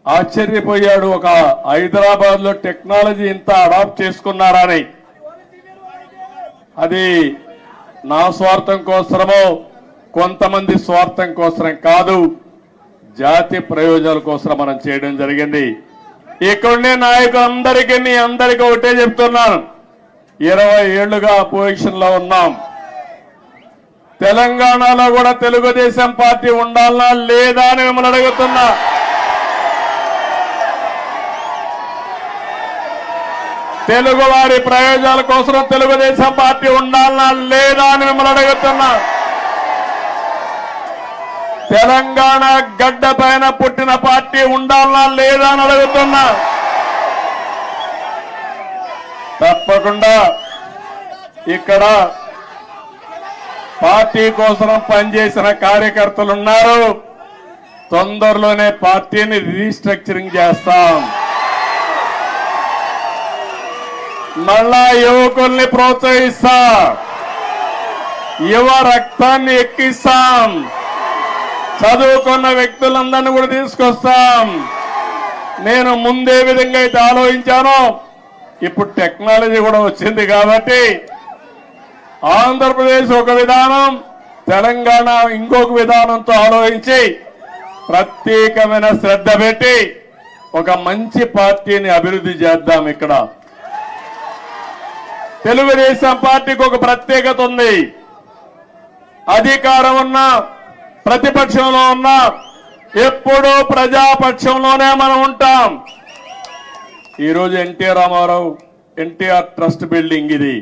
ఆశ్చర్యపోయాడు. ఒక హైదరాబాద్ లో టెక్నాలజీ ఇంత అడాప్ట్ చేసుకున్నారని. అది నా స్వార్థం కోసమో కొంతమంది స్వార్థం కోసం కాదు, జాతి ప్రయోజనాల కోసం మనం చేయడం జరిగింది. ఇక్కడనే నాయకులందరికీ మీ అందరికీ ఒకటే చెప్తున్నాను, 20 ఏళ్లుగా పొజిషన్ లో ఉన్నాం. తెలంగాణలో కూడా తెలుగుదేశం పార్టీ ఉండాలనా లేదా అని మిమ్మల్ని అడుగుతున్నా. తెలుగు వారి ప్రయోజనాల కోసం తెలుగుదేశం పార్టీ ఉండాలనా లేదా అని మిమ్మల్ని అడుగుతున్నా. తెలంగాణ గడ్డ పైన పుట్టిన పార్టీ ఉండాలా లేదా అని అడుగుతున్నా. తప్పకుండా ఇక్కడ పార్టీ కోసం పనిచేసిన కార్యకర్తలు ఉన్నారు. తొందరలోనే పార్టీని రీస్ట్రక్చరింగ్ చేస్తాం. మళ్ళా యువకుల్ని ప్రోత్సహిస్తా, యువ రక్తాన్ని ఎక్కిస్తాం, చదువుకున్న వ్యక్తులందరినీ కూడా తీసుకొస్తాం. నేను ముందే విధంగా అయితే ఆలోచించానో ఇప్పుడు టెక్నాలజీ కూడా వచ్చింది కాబట్టి ఆంధ్రప్రదేశ్ ఒక విధానం, తెలంగాణ ఇంకొక విధానంతో ఆలోచించి ప్రత్యేకమైన శ్రద్ధ పెట్టి ఒక మంచి పార్టీని అభివృద్ధి చేద్దాం. ఇక్కడ తెలుగుదేశం పార్టీకి ఒక ప్రత్యేకత ఉంది. అధికారం ఉన్నా ప్రతిపక్షంలో ఉన్నా ఎప్పుడూ ప్రజాపక్షంలోనే మనం ఉంటాం. ఈరోజు ఎన్టీఆర్ రామారావు ఎన్టీఆర్ ట్రస్ట్ బిల్డింగ్ ఇది.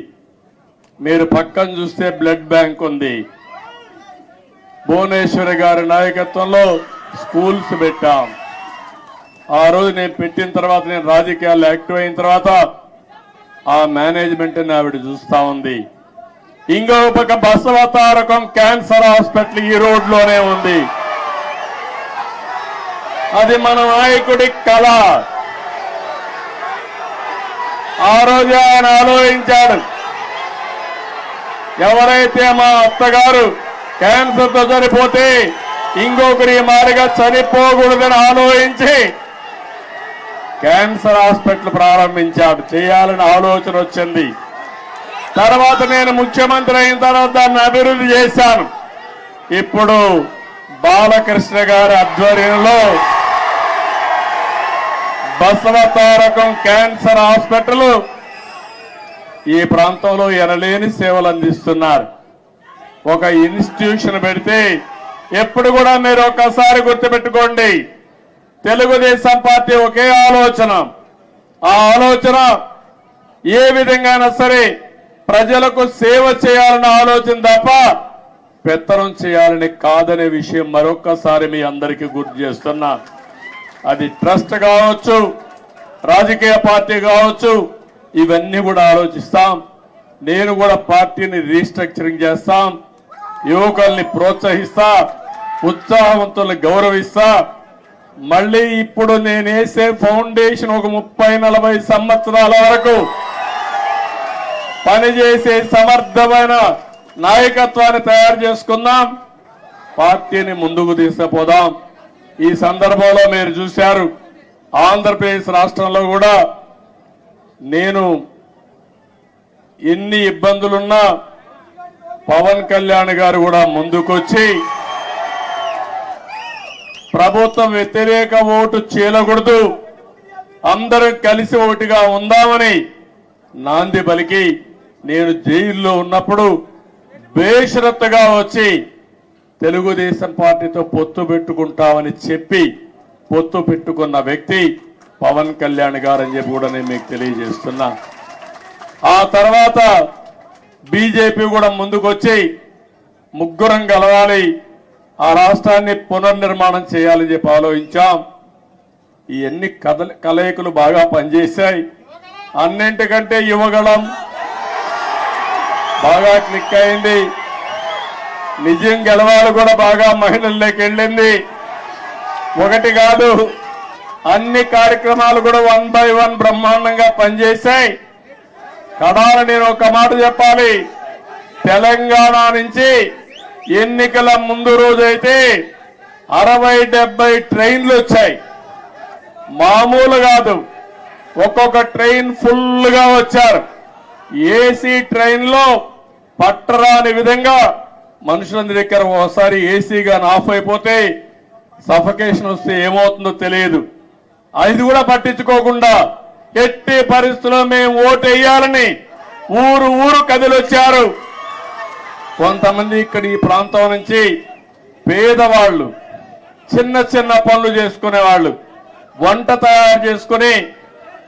మీరు పక్కన చూస్తే బ్లడ్ బ్యాంక్ ఉంది. భువనేశ్వరి గారి నాయకత్వంలో స్కూల్స్ పెట్టాం. ఆ రోజు నేను పెట్టిన తర్వాత, నేను రాజకీయాల్లో యాక్టివ్ అయిన తర్వాత ఆ మేనేజ్మెంట్ ఆవిడ చూస్తా ఉంది. ఇంకో పక్క బసవతారకం క్యాన్సర్ హాస్పిటల్ ఈ రోడ్లోనే ఉంది. అది మన నాయకుడి కళ. ఆ రోజు ఆయన ఆలోచించాడు, ఎవరైతే మా అత్తగారు క్యాన్సర్ తో చనిపోతే ఇంకొకరి మారిగా చనిపోకూడదని ఆలోచించి క్యాన్సర్ హాస్పిటల్ ప్రారంభించాడు. చేయాలని ఆలోచన వచ్చింది. తర్వాత నేను ముఖ్యమంత్రి అయిన తర్వాత దాన్ని అభివృద్ధి చేశాను. ఇప్పుడు బాలకృష్ణ గారి ఆధ్వర్యంలో బసవతారకం క్యాన్సర్ హాస్పిటల్ ఈ ప్రాంతంలో ఎనలేని సేవలు అందిస్తున్నారు. ఒక ఇన్స్టిట్యూషన్ పెడితే ఎప్పుడు కూడా మీరు ఒక్కసారి గుర్తుపెట్టుకోండి, తెలుగుదేశం పార్టీ ఒకే ఆలోచన. ఆ ఆలోచన ఏ విధంగానైనా సరే ప్రజలకు సేవ చేయాలన్న ఆలోచన తప్ప పెత్తనం చేయాలని కాదనే విషయం మరొక్కసారి మీ అందరికీ గుర్తు చేస్తున్నా. అది ట్రస్ట్ కావచ్చు, రాజకీయ పార్టీ కావచ్చు, ఇవన్నీ కూడా ఆలోచిస్తాం. నేను కూడా పార్టీని రీస్ట్రక్చరింగ్ చేస్తాం. యువకుల్ని ప్రోత్సహిస్తా, ఉత్సాహవంతుల్ని గౌరవిస్తా. మళ్ళీ ఇప్పుడు నేను వేసే ఫౌండేషన్ ఒక 30-40 సంవత్సరాల వరకు పనిచేసే సమర్థమైన నాయకత్వాన్ని తయారు చేసుకుందాం. పార్టీని ముందుకు తీసుకుపోదాం. ఈ సందర్భంలో మీరు చూశారు, ఆంధ్రప్రదేశ్ రాష్ట్రంలో కూడా నేను ఎన్ని ఇబ్బందులున్నా పవన్ కళ్యాణ్ గారు కూడా ముందుకొచ్చి ప్రభుత్వం వ్యతిరేక ఓటు చీలకూడదు, అందరం కలిసి ఒకటిగా ఉందామని నాంది పలికి నేను జైల్లో ఉన్నప్పుడు బేషరత్తుగా వచ్చి తెలుగుదేశం పార్టీతో పొత్తు పెట్టుకుంటామని చెప్పి పొత్తు పెట్టుకున్న వ్యక్తి పవన్ కళ్యాణ్ గారు అని చెప్పి కూడా నేను మీకు తెలియజేస్తున్నా. ఆ తర్వాత బీజేపీ కూడా ముందుకొచ్చి ముగ్గురం కలవాలి, ఆ రాష్ట్రాన్ని పునర్నిర్మాణం చేయాలని చెప్పి ఆలోచించాం. ఇవన్నీ కలయికలు బాగా పనిచేశాయి. అన్నింటికంటే యువగళం బాగా క్లిక్ అయింది. నిజం గెలవాలి కూడా బాగా మహిళల్లోకి వెళ్ళింది. ఒకటి కాదు, అన్ని కార్యక్రమాలు కూడా 1 by 1 బ్రహ్మాండంగా పనిచేశాయి. కడాన నేను ఒక మాట చెప్పాలి, తెలంగాణ నుంచి ఎన్నికల ముందు రోజైతే 60-70 ట్రైన్లు వచ్చాయి. మామూలు కాదు, ఒక్కొక్క ట్రైన్ ఫుల్ గా వచ్చారు. ఏసీ ట్రైన్ లో పట్టరాని విధంగా మనుషులందరి దగ్గర ఒకసారి ఏసీగా ఆఫ్ అయిపోతే సఫకేషన్ వస్తే ఏమవుతుందో తెలియదు. అది కూడా పట్టించుకోకుండా ఎట్టి పరిస్థితుల్లో మేము ఓటు వేయాలని ఊరు ఊరు కదిలొచ్చారు. కొంతమంది ఇక్కడ ఈ ప్రాంతం నుంచి పేదవాళ్ళు, చిన్న చిన్న పనులు చేసుకునేవాళ్ళు, వంట తయారు చేసుకుని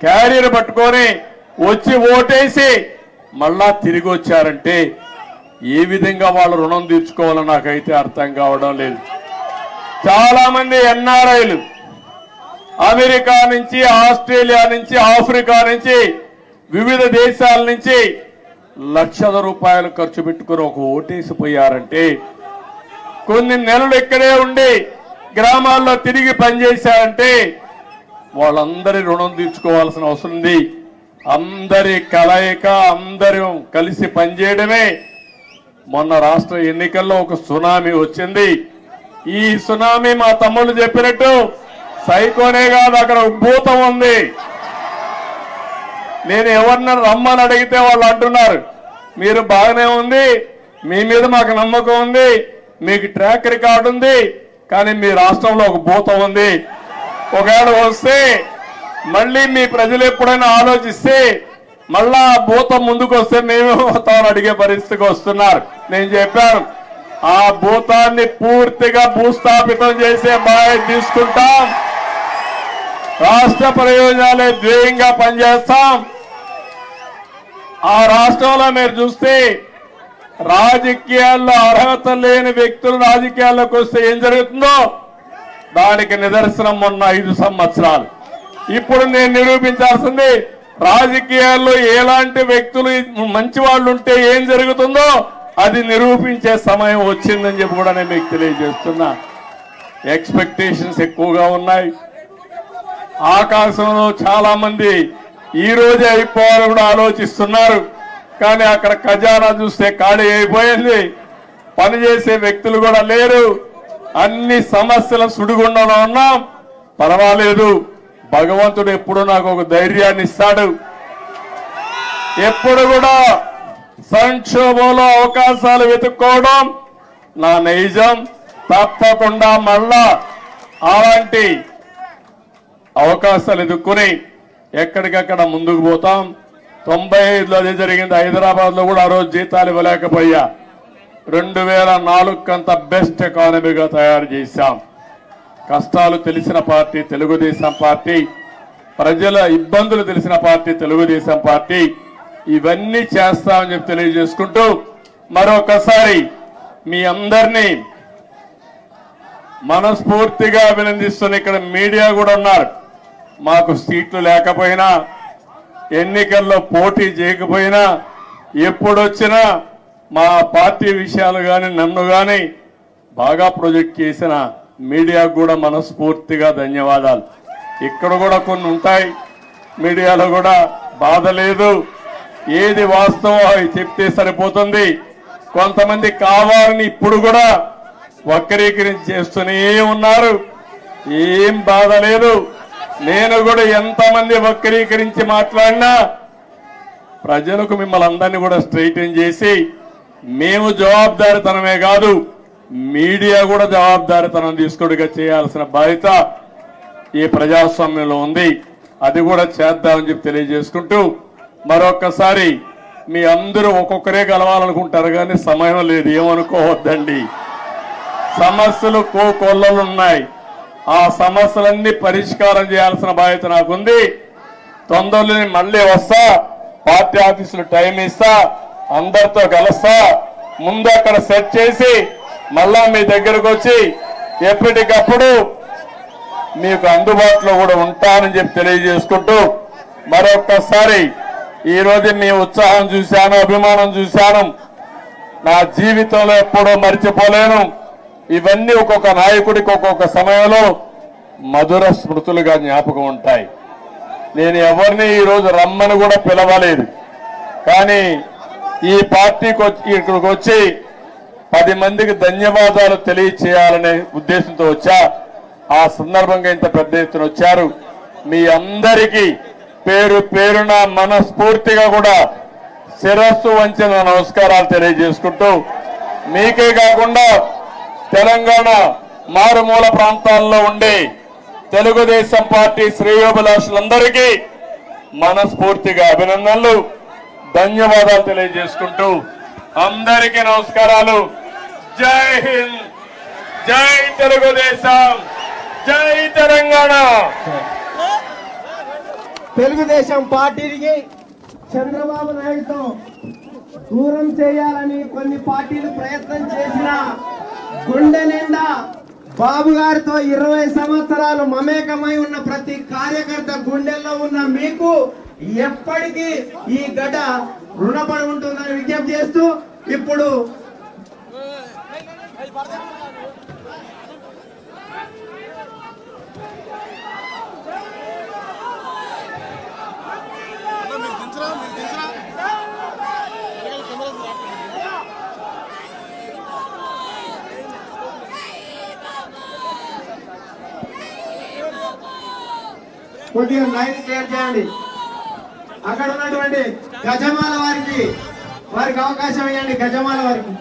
క్యారియర్ పట్టుకొని వచ్చి ఓటేసి మళ్ళా తిరిగి వచ్చారంటే ఏ విధంగా వాళ్ళు రుణం తీర్చుకోవాలో నాకైతే అర్థం కావడం లేదు. చాలా మంది ఎన్ఆర్ఐలు అమెరికా నుంచి, ఆస్ట్రేలియా నుంచి, ఆఫ్రికా నుంచి, వివిధ దేశాల నుంచి లక్షల రూపాయలు ఖర్చు పెట్టుకుని ఒక ఓటేసిపోయారంటే, కొన్ని నెలలు ఇక్కడే ఉండి గ్రామాల్లో తిరిగి పనిచేశారంటే వాళ్ళందరి రుణం తీర్చుకోవాల్సిన అవసరం ఉంది. అందరి కలయిక, అందరూ కలిసి పనిచేయడమే. మొన్న రాష్ట్ర ఎన్నికల్లో ఒక సునామీ వచ్చింది. ఈ సునామీ మా తమ్ముళ్ళు చెప్పినట్టు సైకోనే కాదు, అక్కడ భూతం ఉంది. నేను ఎవరిని రమ్మని అడిగితే వాళ్ళు అంటున్నారు, మీరు బాగానే ఉంది, మీ మీద మాకు నమ్మకం ఉంది, మీకు ట్రాక్ రికార్డు ఉంది, కానీ మీ రాష్ట్రంలో ఒక భూతం ఉంది. ఒకవేళ వస్తే మళ్ళీ మీ ప్రజలు ఎప్పుడైనా ఆలోచిస్తే మళ్ళా ఆ భూతం ముందుకు వస్తే మేమేమవుతామని అడిగే పరిస్థితికి వస్తున్నారు. నేను చెప్పాను, ఆ భూతాన్ని పూర్తిగా భూస్థాపితం చేసే బాధ్యత తీసుకుంటాం. రాష్ట్ర ప్రయోజనాలే ధ్యేయంగా పనిచేస్తాం. ఆ రాష్ట్రంలో మీరు చూస్తే రాజకీయాల్లో అర్హత లేని వ్యక్తులు రాజకీయాల్లోకి వస్తే ఏం జరుగుతుందో దానికి నిదర్శనం మొన్న 5 సంవత్సరాలు. ఇప్పుడు నేను నిరూపించాల్సింది, రాజకీయాల్లో ఎలాంటి వ్యక్తులు మంచి వాళ్ళు ఉంటే ఏం జరుగుతుందో అది నిరూపించే సమయం వచ్చిందని చెప్పి కూడా నేను మీకు తెలియజేస్తున్నా. ఎక్స్పెక్టేషన్స్ ఎక్కువగా ఉన్నాయి. ఆకాశంలో చాలా మంది ఈ రోజే అయిపోవాలని కూడా ఆలోచిస్తున్నారు. కానీ అక్కడ ఖజానా చూస్తే ఖాళీ అయిపోయింది. పనిచేసే వ్యక్తులు కూడా లేరు. అన్ని సమస్యల సుడిగుండంలో ఉన్నాం. పర్వాలేదు, భగవంతుడు ఎప్పుడు నాకు ఒక ధైర్యాన్ని ఇస్తాడు. ఎప్పుడు కూడా సంక్షోభంలో అవకాశాలు వెతుక్కోవడం నా నైజం. తప్పకుండా మళ్ళా అలాంటి అవకాశాలు ఎదుర్కొని ఎక్కడికక్కడ ముందుకు పోతాం. 95లో అదే జరిగింది. హైదరాబాద్ లో కూడా ఆ రోజు జీతాలు ఇవ్వలేకపోయా. 2004 కంత బెస్ట్ ఎకానమీగా తయారు చేశాం. కష్టాలు తెలిసిన పార్టీ తెలుగుదేశం పార్టీ, ప్రజల ఇబ్బందులు తెలిసిన పార్టీ తెలుగుదేశం పార్టీ. ఇవన్నీ చేస్తామని చెప్పి తెలియజేసుకుంటూ మరొకసారి మీ అందరినీ మనస్ఫూర్తిగా అభినందిస్తున్న ఇక్కడ మీడియా కూడా ఉన్నారు. మాకు సీట్లు లేకపోయినా, ఎన్నికల్లో పోటీ చేయకపోయినా, ఎప్పుడొచ్చినా మా పార్టీ విషయాలు కానీ నన్ను కానీ బాగా ప్రొజెక్ట్ చేసిన మీడియాకు కూడా మనస్ఫూర్తిగా ధన్యవాదాలు. ఇక్కడ కూడా కొన్ని ఉంటాయి, మీడియాలో కూడా బాధ లేదు. ఏది వాస్తవం అవి చెప్తే సరిపోతుంది. కొంతమంది కావాలని ఇప్పుడు కూడా వక్రీకరించి చేస్తూనే ఉన్నారు. ఏం బాధ లేదు. నేను కూడా ఎంతమంది వక్రీకరించి మాట్లాడినా ప్రజలకు మిమ్మల్ని అందరినీ కూడా స్ట్రైటన్ చేసి, మేము జవాబుదారితనమే కాదు మీడియా కూడా జవాబుదారితనం తీసుకుడిగా చేయాల్సిన బాధ్యత ఈ ప్రజాస్వామ్యంలో ఉంది. అది కూడా చేద్దామని చెప్పి తెలియజేసుకుంటూ మరొక్కసారి మీ అందరూ ఒక్కొక్కరే కలవాలనుకుంటారు కానీ సమయం లేదు, ఏమనుకోవద్దండి. సమస్యలు కోకొల్లలు ఉన్నాయి. ఆ సమస్యలన్నీ పరిష్కారం చేయాల్సిన బాధ్యత నాకుంది. తొందరలో మళ్ళీ వస్తా, పార్టీ ఆఫీసులో టైం ఇస్తా, అందరితో కలుస్తా. ముందు అక్కడ సెట్ చేసి మళ్ళా మీ దగ్గరకు వచ్చి ఎప్పటికప్పుడు మీకు అందుబాటులో కూడా ఉంటానని చెప్పి తెలియజేసుకుంటూ మరొక్కసారి ఈ రోజు మీ ఉత్సాహం చూశాను, అభిమానం చూశాను. నా జీవితంలో ఎప్పుడూ మర్చిపోలేను. ఇవన్నీ ఒక్కొక్క నాయకుడికి ఒక్కొక్క సమయంలో మధుర స్మృతులుగా జ్ఞాపకం ఉంటాయి. నేను ఎవరిని ఈరోజు రమ్మని కూడా పిలవలేదు, కానీ ఈ పార్టీకి ఇక్కడికి వచ్చి 10 మందికి ధన్యవాదాలు తెలియచేయాలనే ఉద్దేశంతో వచ్చా. ఆ సందర్భంగా ఇంత పెద్ద ఎత్తున వచ్చారు. మీ అందరికీ పేరు పేరున మనస్ఫూర్తిగా కూడా శిరస్సు వంచిన నమస్కారాలు తెలియజేసుకుంటూ, మీకే కాకుండా తెలంగాణ మారుమూల ప్రాంతాల్లో ఉండే తెలుగుదేశం పార్టీ శ్రేయోభిలాషులందరికీ మనస్ఫూర్తిగా అభినందనలు, ధన్యవాదాలు తెలియజేసుకుంటూ అందరికీ నమస్కారాలు. జై హింద్, జై తెలుగుదేశం, జై తెలంగాణ. తెలుగుదేశం పార్టీకి చంద్రబాబు నాయుడుతో దూరం చేయాలని కొన్ని పార్టీలు ప్రయత్నం చేసిన గుండె నిండా బాబు గారితో 20 సంవత్సరాలు మమేకమై ఉన్న ప్రతి కార్యకర్త గుండెల్లో ఉన్న మీకు ఎప్పటికీ ఈ గడ్డ రుణపడి ఉంటుందని విజ్ఞప్తి చేస్తూ ఇప్పుడు కొద్దిగా లైన్ క్లియర్ చేయండి. అక్కడ ఉన్నటువంటి గజమాల వారికి అవకాశం ఇవ్వండి. గజమాల వారికి